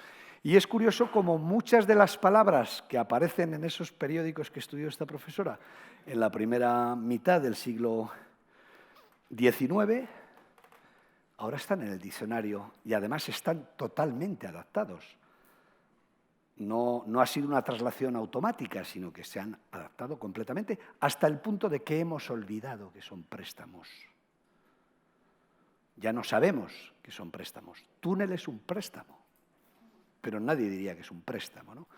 Y es curioso como muchas de las palabras que aparecen en esos periódicos que estudió esta profesora en la primera mitad del siglo XIX, ahora están en el diccionario y además están totalmente adaptados. No ha sido una traslación automática, sino que se han adaptado completamente hasta el punto de que hemos olvidado que son préstamos. Ya no sabemos que son préstamos. Túnel es un préstamo, pero nadie diría que es un préstamo, ¿no?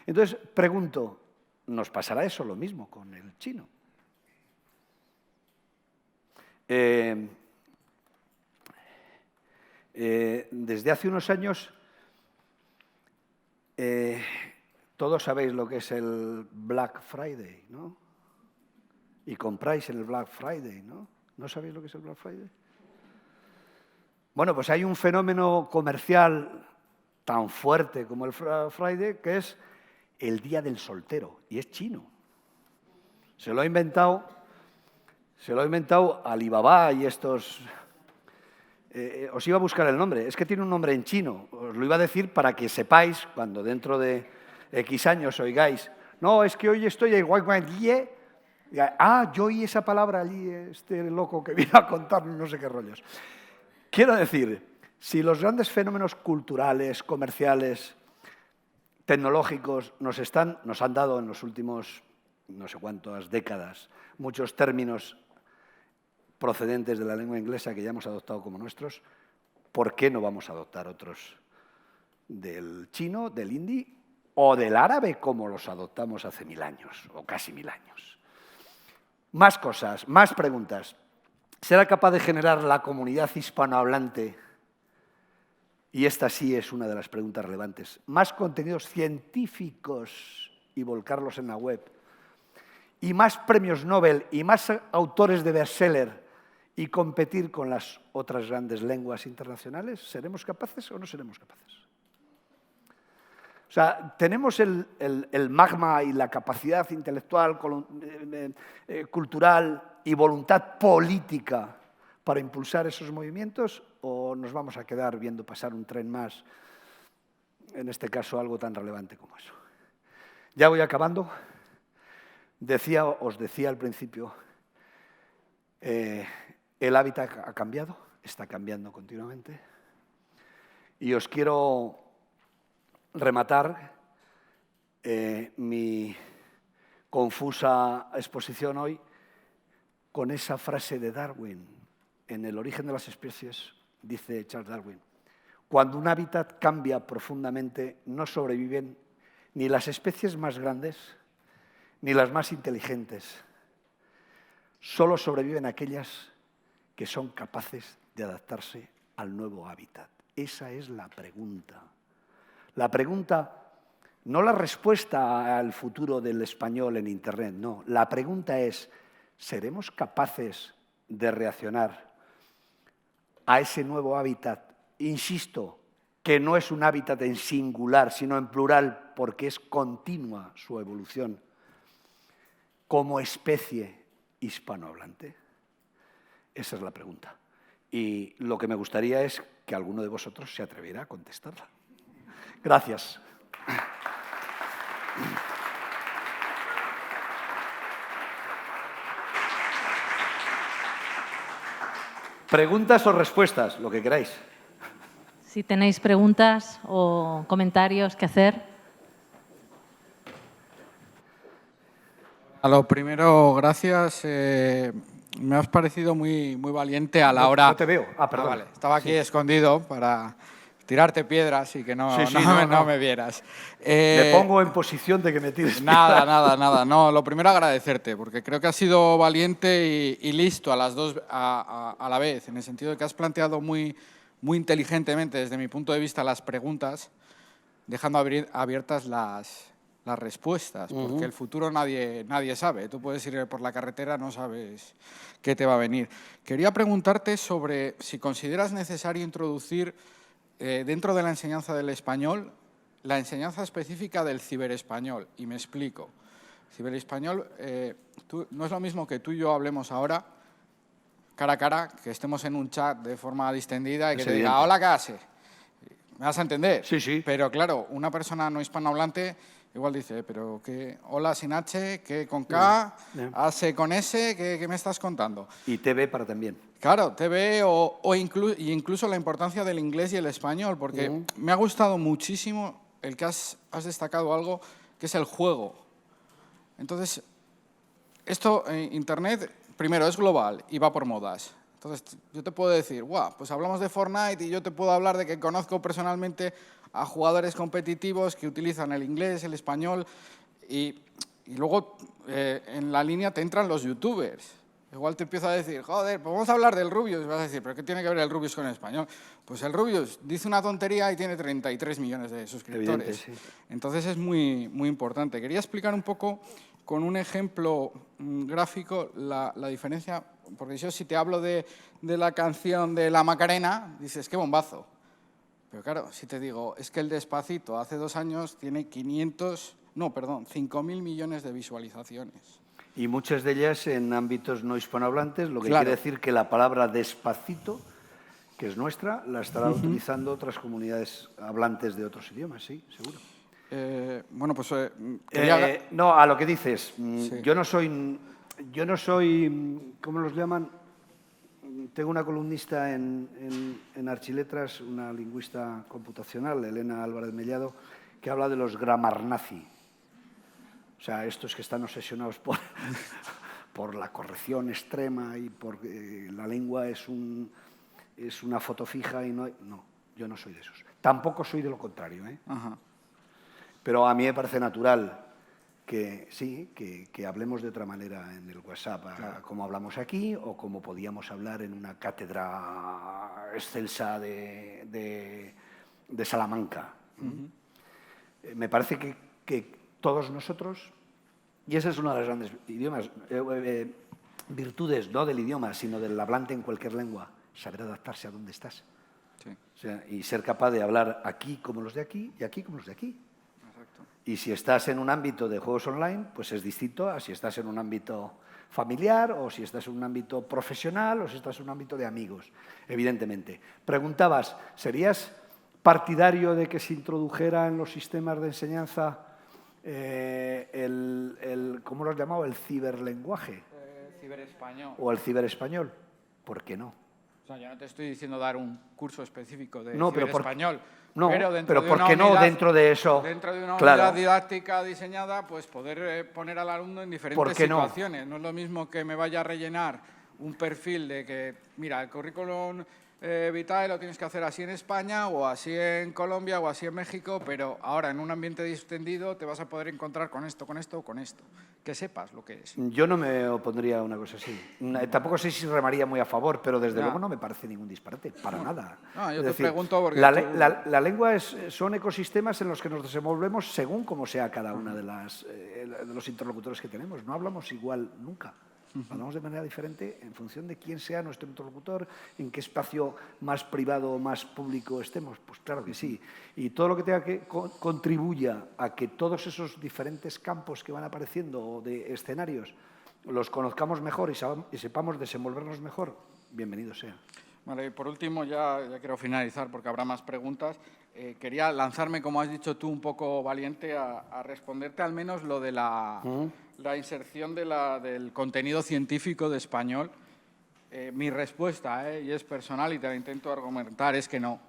Entonces, pregunto, ¿nos pasará eso lo mismo con el chino? Desde hace unos años, todos sabéis lo que es el Black Friday, ¿no? Y compráis en el Black Friday, ¿no? ¿No sabéis lo que es el Black Friday? Bueno, pues hay un fenómeno comercial tan fuerte como el Black Friday, que es el Día del Soltero, y es chino. Se lo ha inventado Alibaba y estos... os iba a buscar el nombre, es que tiene un nombre en chino, os lo iba a decir para que sepáis, cuando dentro de X años oigáis, no, es que hoy estoy en Guayguayé, yo oí esa palabra allí, este loco que vino a contarnos no sé qué rollos. Quiero decir, si los grandes fenómenos culturales, comerciales, tecnológicos nos han dado en los últimos no sé cuántas décadas muchos términos procedentes de la lengua inglesa que ya hemos adoptado como nuestros, ¿por qué no vamos a adoptar otros del chino, del hindi o del árabe como los adoptamos hace 1000 años o casi 1000 años? Más cosas, más preguntas. ¿Será capaz de generar la comunidad hispanohablante? Y esta sí es una de las preguntas relevantes. Más contenidos científicos y volcarlos en la web. Y más premios Nobel y más autores de bestseller y competir con las otras grandes lenguas internacionales. ¿Seremos capaces o no seremos capaces? O sea, tenemos el magma y la capacidad intelectual, cultural y voluntad política para impulsar esos movimientos, o nos vamos a quedar viendo pasar un tren más, en este caso algo tan relevante como eso. Ya voy acabando. Os decía al principio, el hábitat ha cambiado, está cambiando continuamente, y os quiero rematar mi confusa exposición hoy con esa frase de Darwin. En El origen de las especies, dice Charles Darwin, cuando un hábitat cambia profundamente, no sobreviven ni las especies más grandes ni las más inteligentes. Solo sobreviven aquellas que son capaces de adaptarse al nuevo hábitat. Esa es la pregunta. La pregunta, no la respuesta al futuro del español en Internet, no. La pregunta es, ¿seremos capaces de reaccionar a ese nuevo hábitat? Insisto, que no es un hábitat en singular, sino en plural, porque es continua su evolución como especie hispanohablante. Esa es la pregunta. Y lo que me gustaría es que alguno de vosotros se atreviera a contestarla. Gracias. ¿Preguntas o respuestas? Lo que queráis. Si tenéis preguntas o comentarios que hacer. A lo primero, gracias. Me has parecido muy valiente a la hora... No te veo. Perdón. Vale. Estaba aquí escondido tirarte piedras y que no, Sí, sí, no me vieras. Me pongo en posición de que me tires Nada, piedras. nada. No, lo primero agradecerte, porque creo que has sido valiente y listo a las dos a la vez, en el sentido de que has planteado muy inteligentemente, desde mi punto de vista, las preguntas, dejando abiertas las respuestas, porque el futuro nadie sabe. Tú puedes ir por la carretera, no sabes qué te va a venir. Quería preguntarte sobre si consideras necesario introducir dentro de la enseñanza del español la enseñanza específica del ciberespañol. Y me explico. Ciberespañol no es lo mismo que tú y yo hablemos ahora cara a cara, que estemos en un chat de forma distendida y que te diga, hola, ¿qué haces? ¿Me vas a entender? Sí, sí. Pero claro, una persona no hispanohablante igual dice, pero ¿qué? Hola sin H, ¿qué con K? ¿H con S? ¿Qué me estás contando? Y TV para también. Claro, TV incluso la importancia del inglés y el español, porque me ha gustado muchísimo el que has destacado algo, que es el juego. Entonces, esto en Internet, primero, es global y va por modas. Entonces, yo te puedo decir, pues hablamos de Fortnite y yo te puedo hablar de que conozco personalmente a jugadores competitivos que utilizan el inglés, el español y luego en la línea te entran los youtubers. Igual te empiezo a decir, joder, pues vamos a hablar del Rubius. Y vas a decir, ¿pero qué tiene que ver el Rubius con el español? Pues el Rubius dice una tontería y tiene 33 millones de suscriptores. Evidente, sí. Entonces es muy importante. Quería explicar un poco con un ejemplo gráfico la diferencia, porque yo si te hablo de la canción de La Macarena, dices, qué bombazo. Pero claro, si te digo, es que el Despacito hace 2 años tiene 5.000 millones de visualizaciones. Y muchas de ellas en ámbitos no hispanohablantes, lo que Claro. quiere decir que la palabra despacito, que es nuestra, la estará utilizando otras comunidades hablantes de otros idiomas, sí, seguro. Bueno, pues... No, a lo que dices, Sí. yo no soy, ¿cómo los llaman? Tengo una columnista en Archiletras, una lingüista computacional, Elena Álvarez Mellado, que habla de los gramarnazi. O sea, estos que están obsesionados por la corrección extrema y por la lengua es una foto fija y no, yo no soy de esos. Tampoco soy de lo contrario, ¿eh? Ajá. Pero a mí me parece natural que sí, que hablemos de otra manera en el WhatsApp, claro, como hablamos aquí o como podíamos hablar en una cátedra excelsa de Salamanca. Me parece que todos nosotros, y esa es una de las grandes virtudes, no del idioma, sino del hablante en cualquier lengua, saber adaptarse a donde estás. Sí. O sea, y ser capaz de hablar aquí como los de aquí y aquí como los de aquí. Exacto. Y si estás en un ámbito de juegos online, pues es distinto a si estás en un ámbito familiar o si estás en un ámbito profesional o si estás en un ámbito de amigos, evidentemente. Preguntabas, ¿serías partidario de que se introdujera en los sistemas de enseñanza ¿cómo lo has llamado? ¿El ciberlenguaje? Ciberespañol. ¿O el ciberespañol? ¿Por qué no? O sea, yo no te estoy diciendo dar un curso específico de No, pero ciberespañol. No, pero ¿por qué no dentro de eso? Dentro de una Claro. unidad didáctica diseñada, pues poder poner al alumno en diferentes situaciones. No es lo mismo que me vaya a rellenar un perfil de que, mira, el currículum vitae lo tienes que hacer así en España o así en Colombia o así en México, pero ahora en un ambiente distendido te vas a poder encontrar con esto o con esto. Que sepas lo que es. Yo no me opondría a una cosa así. Tampoco sé si remaría muy a favor, pero desde luego no me parece ningún disparate, para nada. No, yo Es te decir, pregunto porque... la lengua son ecosistemas en los que nos desenvolvemos según como sea cada una de los interlocutores que tenemos. No hablamos igual nunca. Hablamos de manera diferente en función de quién sea nuestro interlocutor, en qué espacio más privado o más público estemos. Pues claro que sí. Y todo lo que tenga que contribuya a que todos esos diferentes campos que van apareciendo o de escenarios los conozcamos mejor y sepamos desenvolvernos mejor, bienvenido sea. Vale, y por último, ya quiero finalizar porque habrá más preguntas. Quería lanzarme, como has dicho tú, un poco valiente a responderte al menos lo de la inserción del contenido científico de español. Mi respuesta, y es personal y te la intento argumentar, es que no,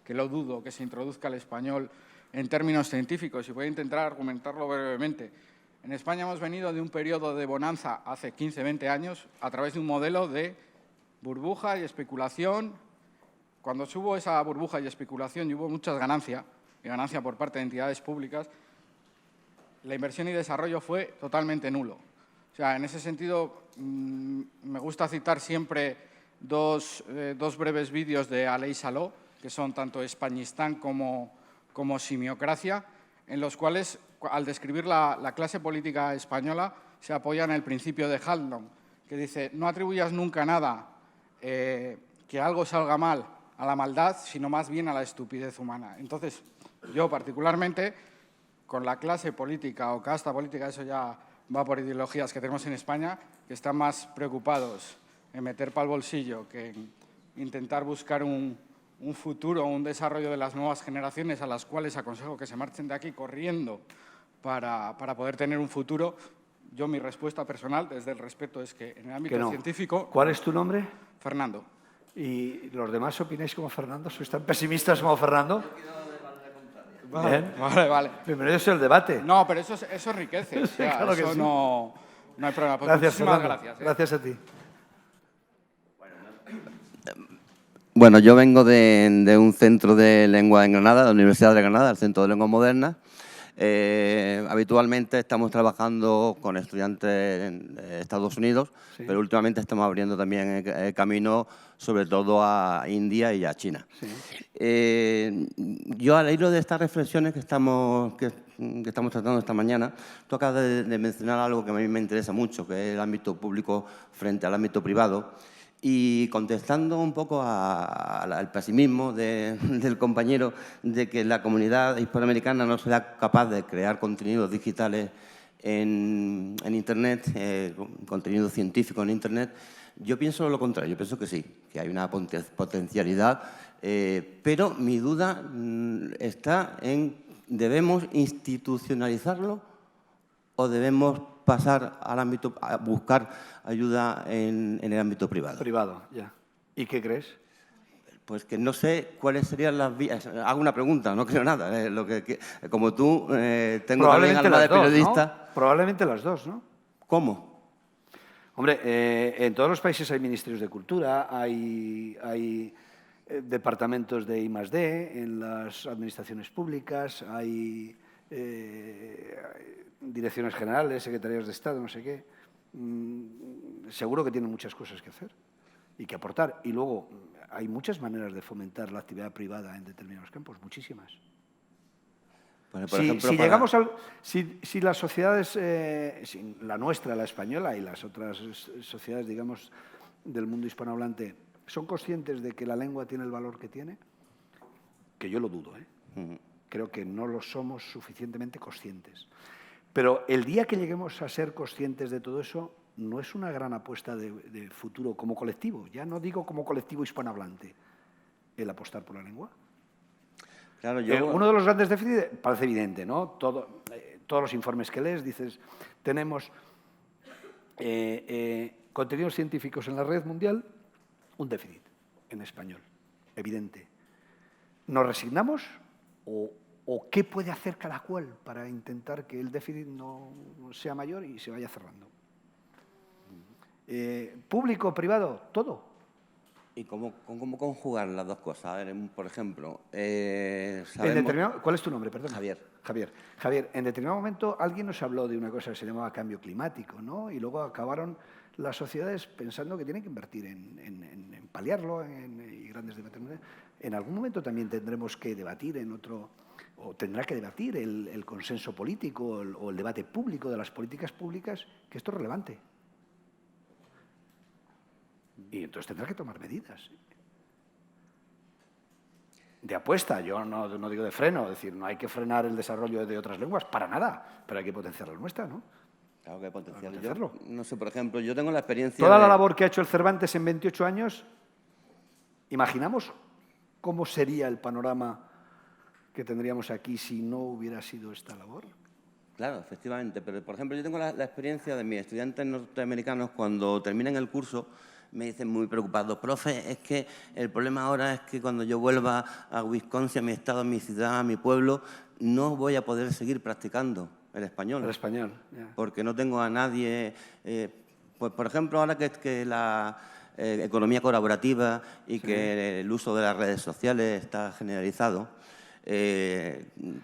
que lo dudo, que se introduzca el español en términos científicos. Y voy a intentar argumentarlo brevemente. En España hemos venido de un periodo de bonanza hace 15, 20 años a través de un modelo de burbuja y especulación cuando hubo esa burbuja y especulación y hubo muchas ganancias, y ganancia por parte de entidades públicas, la inversión y desarrollo fue totalmente nulo. O sea, en ese sentido, me gusta citar siempre dos breves vídeos de Aleix Saló, que son tanto Españistán como Simiocracia, en los cuales, al describir la clase política española, se apoya en el principio de Haldon, que dice: no atribuyas nunca nada que algo salga mal a la maldad, sino más bien a la estupidez humana. Entonces, yo particularmente, con la clase política o casta política, eso ya va por ideologías que tenemos en España, que están más preocupados en meter para el bolsillo que en intentar buscar un futuro, un desarrollo de las nuevas generaciones, a las cuales aconsejo que se marchen de aquí corriendo para poder tener un futuro. Yo, mi respuesta personal, desde el respeto, es que en el ámbito científico… ¿Cuál es tu nombre? Fernando. ¿Y los demás opináis como Fernando? ¿Sois tan pesimistas como Fernando? Vale. Primero es el debate. No, pero eso enriquece. O sea, claro que eso sí. no hay problema. Pues Gracias, muchísimas Fernando. gracias. Gracias a ti. Bueno, yo vengo de un centro de lengua en Granada, de la Universidad de Granada, el Centro de Lengua Moderna. Habitualmente estamos trabajando con estudiantes en Estados Unidos, Sí. pero últimamente estamos abriendo también el camino, sobre todo a India y a China. Sí. Yo, al hilo de estas reflexiones que estamos tratando esta mañana, tú acabas de mencionar algo que a mí me interesa mucho, que es el ámbito público frente al ámbito privado. Y contestando un poco al pesimismo del compañero de que la comunidad hispanoamericana no será capaz de crear contenidos digitales en Internet, contenido científico en Internet, yo pienso lo contrario. Yo pienso que sí, que hay una potencialidad, pero mi duda está en: ¿debemos institucionalizarlo o debemos pasar al ámbito, a buscar ayuda en el ámbito privado? Privado, ya. ¿Y qué crees? Pues que no sé cuáles serían las vías. Hago una pregunta, no creo nada. Como tú, tengo también alma de periodista. ¿no? Probablemente las dos, ¿no? ¿Cómo? Hombre, en todos los países hay ministerios de cultura, hay departamentos de I+D en las administraciones públicas, hay direcciones generales, secretarías de Estado, no sé qué. Seguro que tienen muchas cosas que hacer y que aportar. Y luego hay muchas maneras de fomentar la actividad privada en determinados campos, muchísimas. Bueno, por ejemplo, llegamos si las sociedades, la nuestra, la española y las otras sociedades, digamos, del mundo hispanohablante, son conscientes de que la lengua tiene el valor que tiene, que yo lo dudo, ¿eh? Creo que no lo somos suficientemente conscientes. Pero el día que lleguemos a ser conscientes de todo eso, no es una gran apuesta de futuro como colectivo. Ya no digo como colectivo hispanohablante, el apostar por la lengua. Claro, Uno de los grandes déficits, parece evidente, ¿no? Todos los informes que lees, dices, tenemos contenidos científicos en la red mundial, un déficit en español, evidente. ¿Nos resignamos o qué puede hacer cada cual para intentar que el déficit no sea mayor y se vaya cerrando? Público, privado, todo. ¿Y cómo conjugar las dos cosas? A ver, por ejemplo, ¿Cuál es tu nombre? Perdón. Javier, en determinado momento alguien nos habló de una cosa que se llamaba cambio climático, ¿no? Y luego acabaron las sociedades pensando que tienen que invertir en paliarlo, y grandes debates. En algún momento también tendremos que debatir o tendrá que debatir el consenso político o el debate público de las políticas públicas, que esto es relevante. Y entonces tendrá que tomar medidas. De apuesta, yo no digo de freno, es decir, no hay que frenar el desarrollo de otras lenguas, para nada, pero hay que potenciar la nuestra, ¿no? Claro que hay potencial. Potenciarlo. No sé, por ejemplo, yo tengo la experiencia Toda la labor que ha hecho el Cervantes en 28 años, ¿imaginamos cómo sería el panorama que tendríamos aquí si no hubiera sido esta labor? Claro, efectivamente, pero por ejemplo yo tengo la experiencia de mis estudiantes norteamericanos cuando terminan el curso. Me dicen muy preocupados: profe, es que el problema ahora es que cuando yo vuelva a Wisconsin, a mi estado, a mi ciudad, a mi pueblo, no voy a poder seguir practicando el español. El español, ya. Porque no tengo a nadie… pues, por ejemplo, ahora que economía colaborativa y que el uso de las redes sociales está generalizado,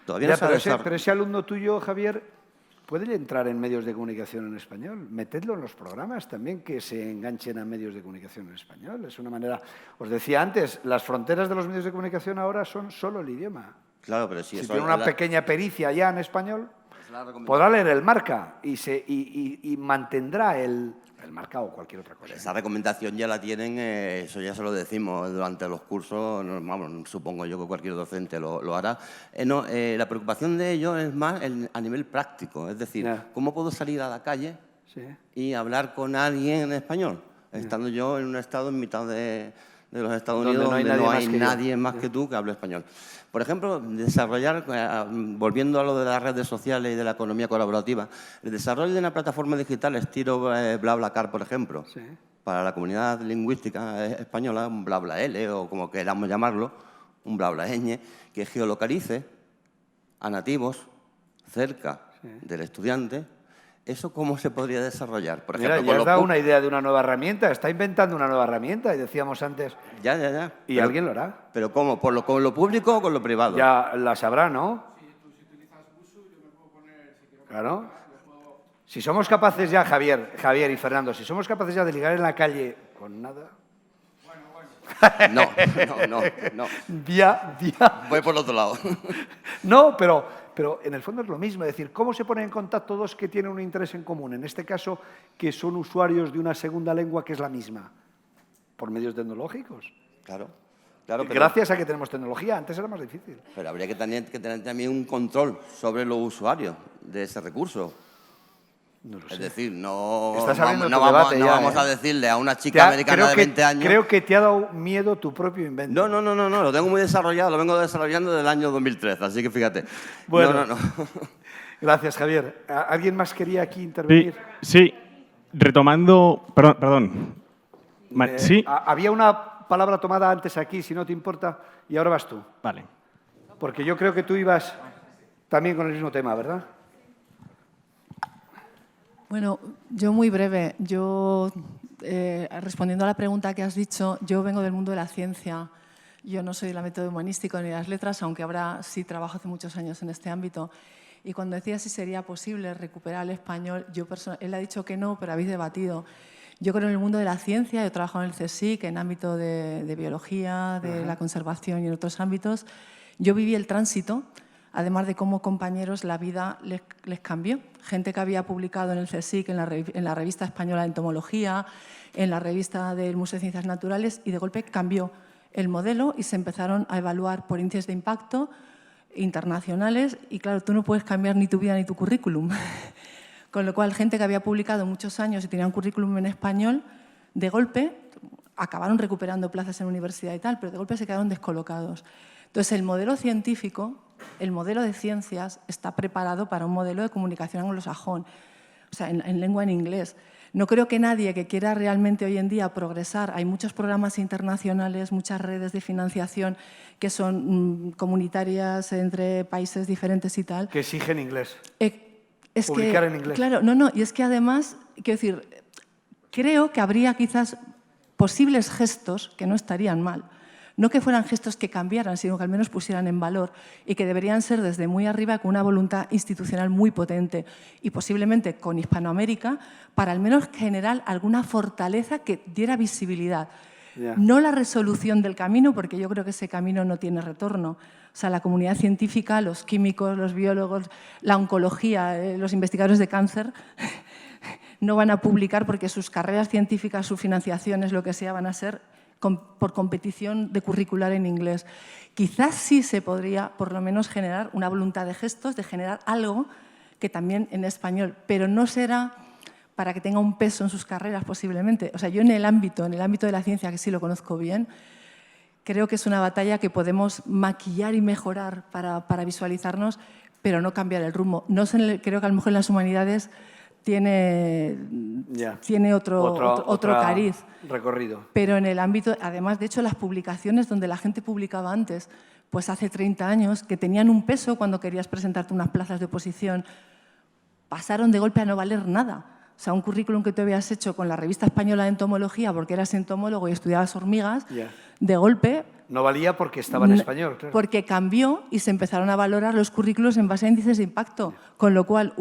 todavía no se ha desarrollado. Pero ese alumno tuyo, Javier, puede entrar en medios de comunicación en español. Metedlo en los programas también, que se enganchen a medios de comunicación en español. Es una manera... Os decía antes, las fronteras de los medios de comunicación ahora son solo el idioma. Claro, pero si tiene una pequeña pericia ya en español, podrá leer el Marca y mantendrá el Marca o cualquier otra cosa. Esa recomendación ya la tienen, eso ya se lo decimos durante los cursos, vamos, supongo yo que cualquier docente lo hará. La preocupación de ellos es más a nivel práctico, es decir, ¿cómo puedo salir a la calle y hablar con alguien en español? Estando yo en un estado en mitad de los Estados Unidos donde no hay nadie más que tú que hable español. Por ejemplo, desarrollar, volviendo a lo de las redes sociales y de la economía colaborativa, el desarrollo de una plataforma digital estilo BlaBlaCar, por ejemplo, para la comunidad lingüística española, un BlaBlaL o como queramos llamarlo, un BlaBlaEñe, que geolocalice a nativos cerca del estudiante. ¿Eso cómo se podría desarrollar? Por ejemplo, ya has dado una idea de una nueva herramienta. Está inventando una nueva herramienta, y decíamos antes... Ya. Y alguien lo hará. ¿Pero cómo? ¿Con lo público o con lo privado? Ya la sabrá, ¿no? Si tú utilizas Busuu, yo me puedo poner... Claro. Si somos capaces ya, Javier y Fernando, si somos capaces ya de ligar en la calle con nada... No. Ya. Voy por el otro lado. No, pero en el fondo es lo mismo. Es decir, ¿cómo se ponen en contacto dos que tienen un interés en común? En este caso, que son usuarios de una segunda lengua que es la misma. Por medios tecnológicos. Claro. Gracias a que tenemos tecnología. Antes era más difícil. Pero habría que tener también un control sobre los usuarios de ese recurso. No lo sé. Es decir, no vamos a decirle a una chica americana de 20 años... Creo que te ha dado miedo tu propio invento. No, lo tengo muy desarrollado, lo vengo desarrollando desde el año 2013, así que fíjate. Bueno, Gracias, Javier. ¿Alguien más quería aquí intervenir? Sí. Retomando... Perdón. ¿Sí? Había una palabra tomada antes aquí, si no te importa, y ahora vas tú. Vale. Porque yo creo que tú ibas también con el mismo tema, ¿verdad? Bueno, yo muy breve. Yo, respondiendo a la pregunta que has dicho, yo vengo del mundo de la ciencia. Yo no soy del método humanístico ni de las letras, aunque ahora sí trabajo hace muchos años en este ámbito. Y cuando decía si sería posible recuperar el español, él ha dicho que no, pero habéis debatido. Yo creo en el mundo de la ciencia, he trabajado en el CSIC, en ámbito de biología, de la conservación y en otros ámbitos. Yo viví el tránsito, además de cómo compañeros la vida les cambió. Gente que había publicado en el CSIC, en la revista española de entomología, en la revista del Museo de Ciencias Naturales, y de golpe cambió el modelo y se empezaron a evaluar por índices de impacto internacionales y, claro, tú no puedes cambiar ni tu vida ni tu currículum. Con lo cual, gente que había publicado muchos años y tenía un currículum en español, de golpe acabaron recuperando plazas en universidad y tal, pero de golpe se quedaron descolocados. Entonces, el modelo científico, el modelo de ciencias, está preparado para un modelo de comunicación anglosajón, o sea, en lengua en inglés. No creo que nadie que quiera realmente hoy en día progresar, hay muchos programas internacionales, muchas redes de financiación que son comunitarias entre países diferentes y tal. Que exigen inglés. Publicar en inglés. Claro, y es que además, quiero decir, creo que habría quizás posibles gestos que no estarían mal. No que fueran gestos que cambiaran, sino que al menos pusieran en valor y que deberían ser desde muy arriba con una voluntad institucional muy potente y posiblemente con Hispanoamérica para al menos generar alguna fortaleza que diera visibilidad. No la resolución del camino, porque yo creo que ese camino no tiene retorno. O sea, la comunidad científica, los químicos, los biólogos, la oncología, los investigadores de cáncer no van a publicar porque sus carreras científicas, sus financiaciones, lo que sea, van a ser por competición de curricular en inglés. Quizás sí se podría, por lo menos, generar una voluntad de gestos, de generar algo que también en español, pero no será para que tenga un peso en sus carreras posiblemente. O sea, yo en el ámbito de la ciencia, que sí lo conozco bien, creo que es una batalla que podemos maquillar y mejorar para visualizarnos, pero no cambiar el rumbo. Creo que a lo mejor en las humanidades tiene otro cariz. Recorrido. Pero en el ámbito, además, de hecho, las publicaciones donde la gente publicaba antes, pues hace 30 años, que tenían un peso cuando querías presentarte unas plazas de oposición, pasaron de golpe a no valer nada. O sea, un currículum que tú habías hecho con la Revista Española de Entomología porque eras entomólogo y estudiabas hormigas, de golpe... No valía porque estaba en español, claro. Porque cambió y se empezaron a valorar los currículos en base a índices de impacto, con lo cual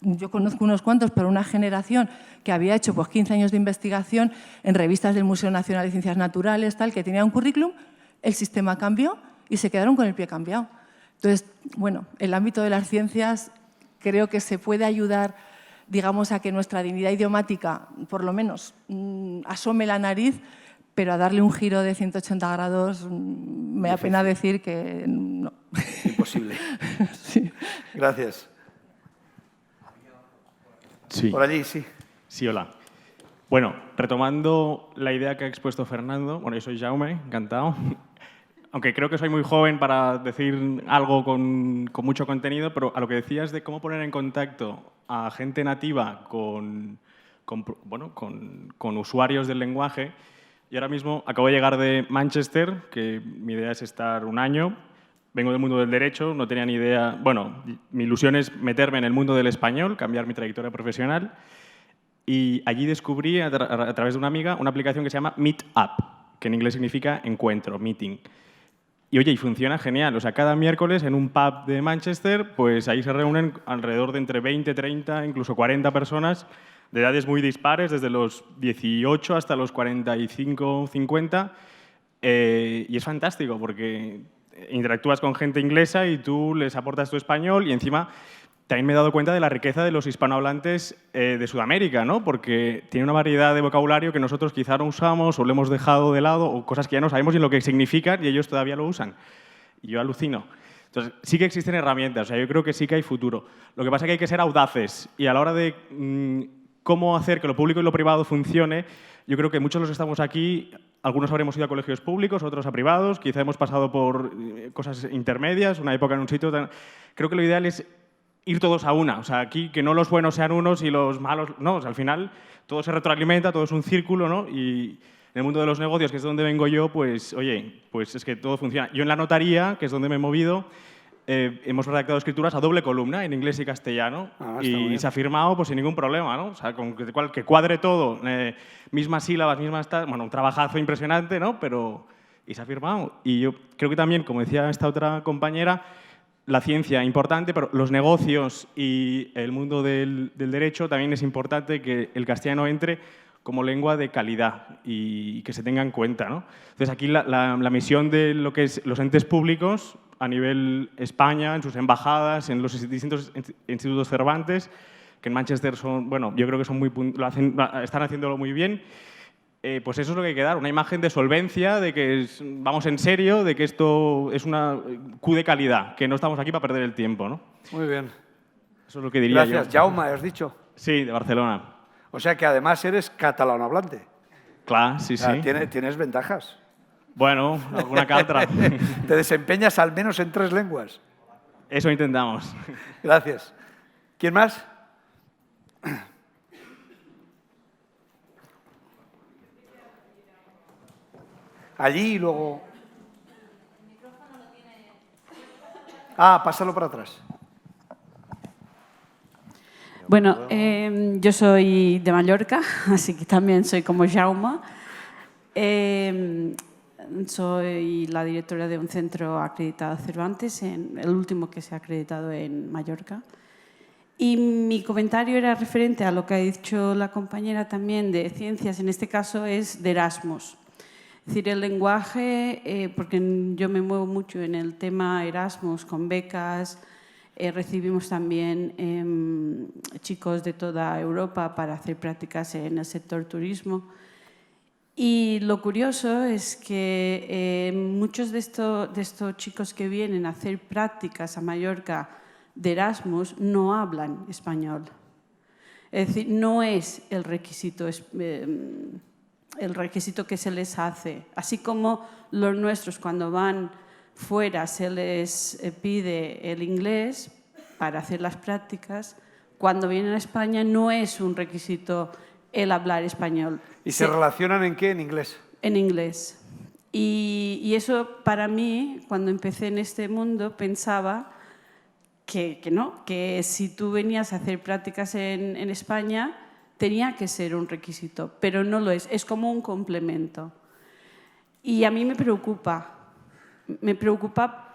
yo conozco unos cuantos, pero una generación que había hecho pues, 15 años de investigación en revistas del Museo Nacional de Ciencias Naturales, tal, que tenía un currículum, el sistema cambió y se quedaron con el pie cambiado. Entonces, bueno, el ámbito de las ciencias creo que se puede ayudar, digamos, a que nuestra dignidad idiomática, por lo menos, asome la nariz, pero a darle un giro de 180 grados me da pena decir que no. Imposible. Sí. Gracias. Sí. Por allí, sí. Sí, hola. Bueno, retomando la idea que ha expuesto Fernando, bueno, yo soy Jaume, encantado. Aunque creo que soy muy joven para decir algo con mucho contenido, pero a lo que decías de cómo poner en contacto a gente nativa con usuarios del lenguaje, yo ahora mismo acabo de llegar de Manchester, que mi idea es estar un año. Vengo del mundo del derecho, no tenía ni idea... Bueno, mi ilusión es meterme en el mundo del español, cambiar mi trayectoria profesional. Y allí descubrí, a través de una amiga, una aplicación que se llama Meetup, que en inglés significa encuentro, meeting. Y oye, y funciona genial. O sea, cada miércoles en un pub de Manchester, pues ahí se reúnen alrededor de entre 20, 30, incluso 40 personas de edades muy dispares, desde los 18 hasta los 45, 50. Y es fantástico porque interactúas con gente inglesa y tú les aportas tu español y encima también me he dado cuenta de la riqueza de los hispanohablantes de Sudamérica, ¿no? Porque tiene una variedad de vocabulario que nosotros quizá no usamos o lo hemos dejado de lado o cosas que ya no sabemos ni lo que significan y ellos todavía lo usan. Y yo alucino. Entonces, sí que existen herramientas, o sea, yo creo que sí que hay futuro. Lo que pasa es que hay que ser audaces y a la hora de cómo hacer que lo público y lo privado funcione, yo creo que muchos de los que estamos aquí, algunos habremos ido a colegios públicos, otros a privados, quizá hemos pasado por cosas intermedias, una época en un sitio... Creo que lo ideal es ir todos a una. O sea, aquí que no los buenos sean unos y los malos... No, o sea, al final todo se retroalimenta, todo es un círculo, ¿no? Y en el mundo de los negocios, que es donde vengo yo, pues, oye, pues es que todo funciona. Yo en la notaría, que es donde me he movido, hemos redactado escrituras a doble columna, en inglés y castellano, y se ha firmado pues sin ningún problema, ¿no? O sea, con que cuadre todo, mismas sílabas, mismas... Bueno, un trabajazo impresionante, ¿no? Pero... Y se ha firmado. Y yo creo que también, como decía esta otra compañera, la ciencia importante, pero los negocios y el mundo del derecho también es importante que el castellano entre como lengua de calidad y que se tenga en cuenta, ¿no? Entonces, aquí la misión de lo que es los entes públicos a nivel España, en sus embajadas, en los distintos institutos Cervantes, que en Manchester son, bueno, yo creo que son están haciéndolo muy bien. Pues eso es lo que hay que dar, una imagen de solvencia, de que vamos en serio, de que esto es una Q de calidad, que no estamos aquí para perder el tiempo, ¿no? Muy bien. Eso es lo que diría yo. Gracias. Jaume, ¿has dicho? Sí, de Barcelona. O sea que además eres catalanohablante. Claro, sí, sí. Tienes ventajas. Bueno, alguna que otra. Te desempeñas al menos en 3 lenguas. Eso intentamos. Gracias. ¿Quién más? Allí y luego... pásalo para atrás. Bueno, yo soy de Mallorca, así que también soy como Jaume. Soy la directora de un centro acreditado Cervantes, el último que se ha acreditado en Mallorca. Y mi comentario era referente a lo que ha dicho la compañera también de ciencias, en este caso es de Erasmus. Es decir, el lenguaje, porque yo me muevo mucho en el tema Erasmus con becas, recibimos también chicos de toda Europa para hacer prácticas en el sector turismo. Y lo curioso es que muchos de estos chicos que vienen a hacer prácticas a Mallorca de Erasmus no hablan español. Es decir, no es el requisito que se les hace. Así como los nuestros cuando van fuera se les pide el inglés para hacer las prácticas, cuando vienen a España no es un requisito el hablar español. ¿Y se relacionan en qué? ¿En inglés? En inglés. Y eso para mí, cuando empecé en este mundo, pensaba que no, que si tú venías a hacer prácticas en España tenía que ser un requisito, pero no lo es como un complemento. Y a mí me preocupa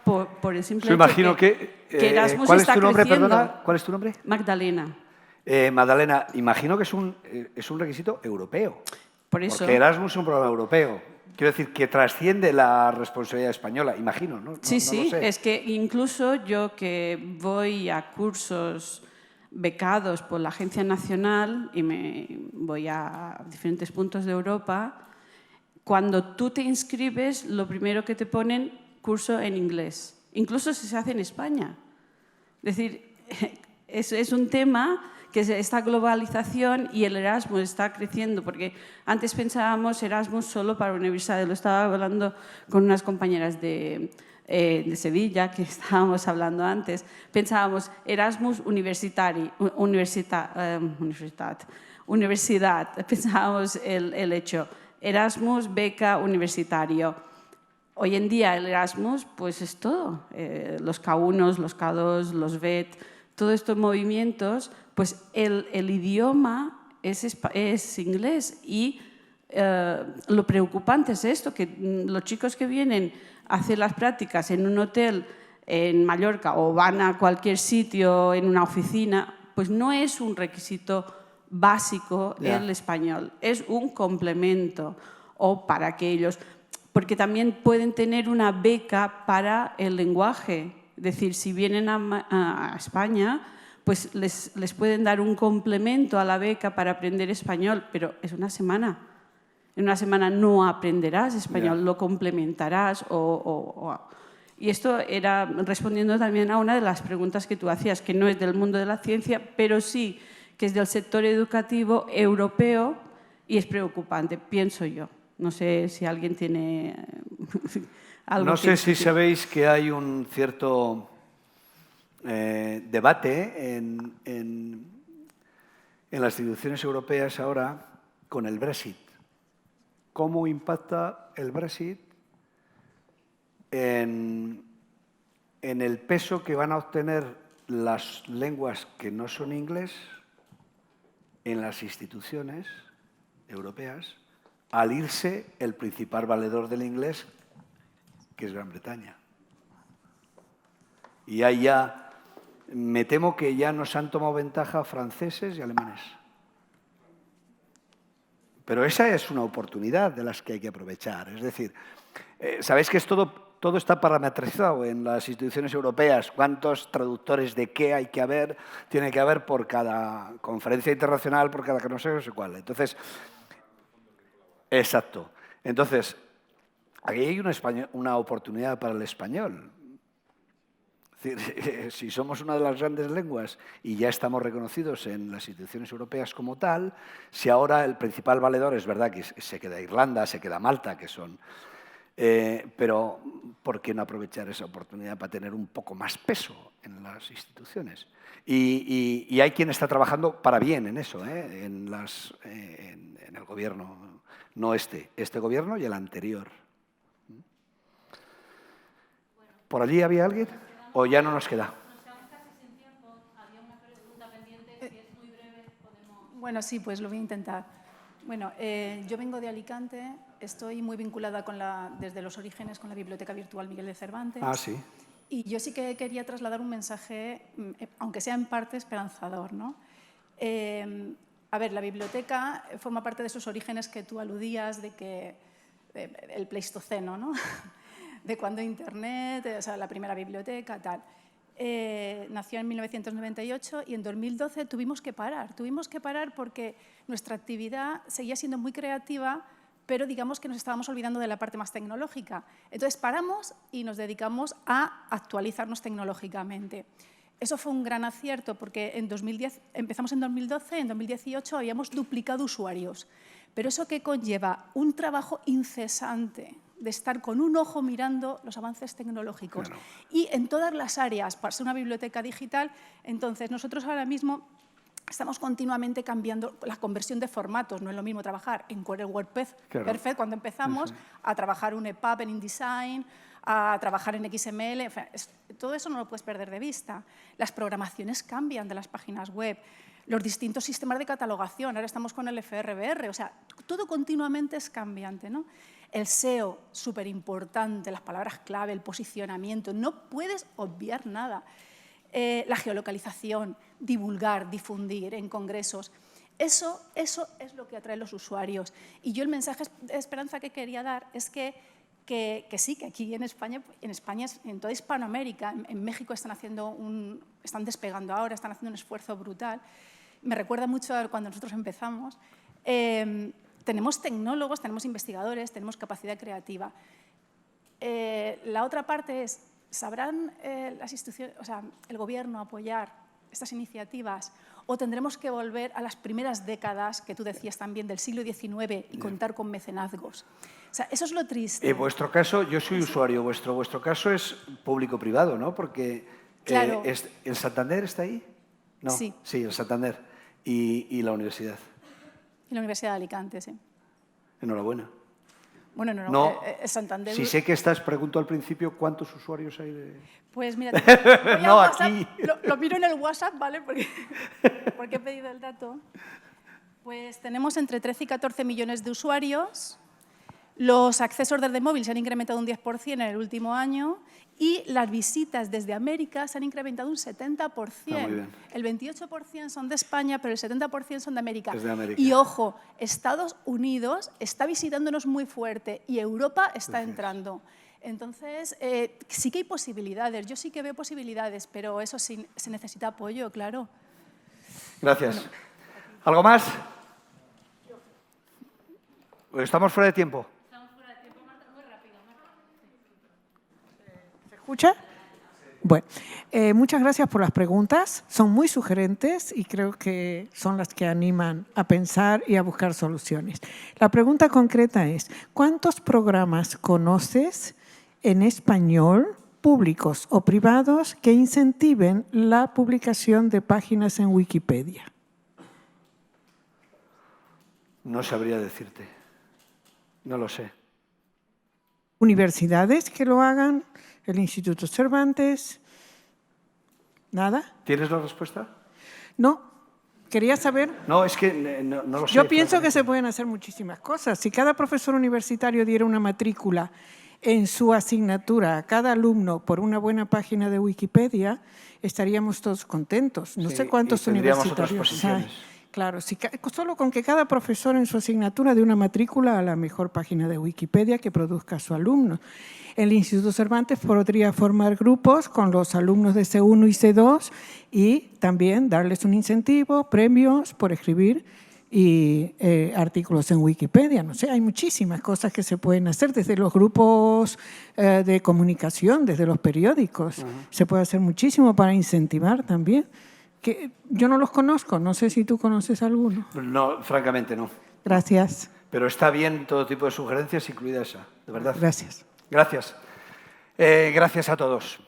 por el simple imagino hecho que Erasmus ¿cuál es está tu nombre, creciendo. perdona? ¿Cuál es tu nombre? Magdalena. Magdalena, imagino que es un requisito europeo. Por eso. Porque Erasmus es un programa europeo. Quiero decir, que trasciende la responsabilidad española, imagino, ¿no? Sí, no lo sé. es que incluso yo que voy a cursos becados por la Agencia Nacional y me voy a diferentes puntos de Europa, cuando tú te inscribes, lo primero que te ponen, curso en inglés. Incluso si se hace en España. Es decir, es un tema que es esta globalización y el Erasmus está creciendo, porque antes pensábamos Erasmus solo para universidades. Lo estaba hablando con unas compañeras de Sevilla, que estábamos hablando antes. Pensábamos Erasmus universidad. Pensábamos el hecho Erasmus beca universitario. Hoy en día el Erasmus pues es todo. Los K1, los K2, los VET, todos estos movimientos, pues el idioma es inglés y lo preocupante es esto, que los chicos que vienen a hacer las prácticas en un hotel en Mallorca o van a cualquier sitio en una oficina, pues no es un requisito básico el español, es un complemento o para aquellos, porque también pueden tener una beca para el lenguaje. Es decir, si vienen a España, pues les pueden dar un complemento a la beca para aprender español, pero es una semana. En una semana no aprenderás español, lo complementarás. Y esto era respondiendo también a una de las preguntas que tú hacías, que no es del mundo de la ciencia, pero sí que es del sector educativo europeo y es preocupante, pienso yo. No sé si alguien tiene algo. No sé si sabéis que hay un cierto debate en las instituciones europeas ahora con el Brexit. ¿Cómo impacta el Brexit en el peso que van a obtener las lenguas que no son inglés en las instituciones europeas al irse el principal valedor del inglés, que es Gran Bretaña? Y ahí ya, me temo que ya nos han tomado ventaja franceses y alemanes. Pero esa es una oportunidad de las que hay que aprovechar. Es decir, sabéis que todo está parametrizado en las instituciones europeas. ¿Cuántos traductores de qué hay que haber? Tiene que haber por cada conferencia internacional, por cada no sé cuál. Entonces, exacto. Entonces, aquí hay una oportunidad para el español. Es decir, si somos una de las grandes lenguas y ya estamos reconocidos en las instituciones europeas como tal, si ahora el principal valedor es verdad que se queda Irlanda, se queda Malta, que son... pero ¿por qué no aprovechar esa oportunidad para tener un poco más peso en las instituciones? Y hay quien está trabajando para bien en eso, en el gobierno, no este gobierno y el anterior. ¿Por allí había alguien? ¿O ya no nos queda? Nos quedamos casi sin tiempo. Había una pregunta pendiente, si es muy breve podemos... Bueno, sí, pues lo voy a intentar. Bueno, yo vengo de Alicante, estoy muy vinculada desde los orígenes con la Biblioteca Virtual Miguel de Cervantes. Ah, sí. Y yo sí que quería trasladar un mensaje, aunque sea en parte esperanzador, ¿no? A ver, la biblioteca forma parte de esos orígenes que tú aludías, el Pleistoceno, ¿no? De cuando Internet, o sea, la primera biblioteca, tal. Nació en 1998 y en 2012 tuvimos que parar porque nuestra actividad seguía siendo muy creativa, pero digamos que nos estábamos olvidando de la parte más tecnológica. Entonces paramos y nos dedicamos a actualizarnos tecnológicamente. Eso fue un gran acierto porque empezamos en 2012, en 2018 habíamos duplicado usuarios. Pero eso que conlleva un trabajo incesante de estar con un ojo mirando los avances tecnológicos. Claro. Y en todas las áreas, para ser una biblioteca digital, entonces nosotros ahora mismo estamos continuamente cambiando la conversión de formatos. No es lo mismo trabajar en Corel WordPress, claro, Perfect, cuando empezamos, a trabajar un EPUB en InDesign, a trabajar en XML. Todo eso no lo puedes perder de vista. Las programaciones cambian de las páginas web, los distintos sistemas de catalogación. Ahora estamos con el FRBR. O sea, todo continuamente es cambiante, ¿no? El SEO, súper importante, las palabras clave, el posicionamiento. No puedes obviar nada. La geolocalización, divulgar, difundir en congresos. Eso es lo que atrae a los usuarios. Y yo el mensaje de esperanza que quería dar es que sí, que aquí en España, en toda Hispanoamérica, en México están despegando ahora, están haciendo un esfuerzo brutal. Me recuerda mucho a cuando nosotros empezamos. Tenemos tecnólogos, tenemos investigadores, tenemos capacidad creativa. La otra parte es, ¿sabrán las instituciones, o sea, el gobierno apoyar estas iniciativas o tendremos que volver a las primeras décadas, que tú decías también, del siglo XIX y contar con mecenazgos? O sea, eso es lo triste. En vuestro caso, yo soy usuario, vuestro caso es público-privado, ¿no? Porque claro. ¿el Santander está ahí? No. Sí. Sí, el Santander. ¿Y la universidad? Y la Universidad de Alicante, sí. Enhorabuena. Bueno, No, el Santander... Si sé que estás, pregunto al principio, ¿cuántos usuarios hay de...? Pues mira, voy No, a WhatsApp, aquí. Lo miro en el WhatsApp, ¿vale? Porque he pedido el dato. Pues tenemos entre 13 y 14 millones de usuarios. Los accesos desde móvil se han incrementado un 10% en el último año y las visitas desde América se han incrementado un 70%. Muy bien. El 28% son de España, pero el 70% son de América. Es de América. Y ojo, Estados Unidos está visitándonos muy fuerte y Europa está entrando. Entonces, sí que hay posibilidades, yo sí que veo posibilidades, pero eso sí, se necesita apoyo, claro. Gracias. Bueno. ¿Algo más? Pues estamos fuera de tiempo. ¿Se escucha? Bueno, muchas gracias por las preguntas. Son muy sugerentes y creo que son las que animan a pensar y a buscar soluciones. La pregunta concreta es, ¿cuántos programas conoces en español, públicos o privados, que incentiven la publicación de páginas en Wikipedia? No sabría decirte. No lo sé. ¿Universidades que lo hagan? ¿El Instituto Cervantes? ¿Nada? ¿Tienes la respuesta? No. Quería saber... No, es que no lo sé. Yo pienso que se pueden hacer muchísimas cosas. Si cada profesor universitario diera una matrícula en su asignatura a cada alumno por una buena página de Wikipedia, estaríamos todos contentos. No sé cuántos universitarios hay. Claro, solo con que cada profesor en su asignatura dé una matrícula a la mejor página de Wikipedia que produzca a su alumno. El Instituto Cervantes podría formar grupos con los alumnos de C1 y C2 y también darles un incentivo, premios por escribir y artículos en Wikipedia. No sé, hay muchísimas cosas que se pueden hacer desde los grupos de comunicación, desde los periódicos. Se puede hacer muchísimo para incentivar también. Que yo no los conozco, no sé si tú conoces alguno. No, francamente no. Gracias. Pero está bien todo tipo de sugerencias, incluida esa, de verdad. Gracias. Gracias. Gracias a todos.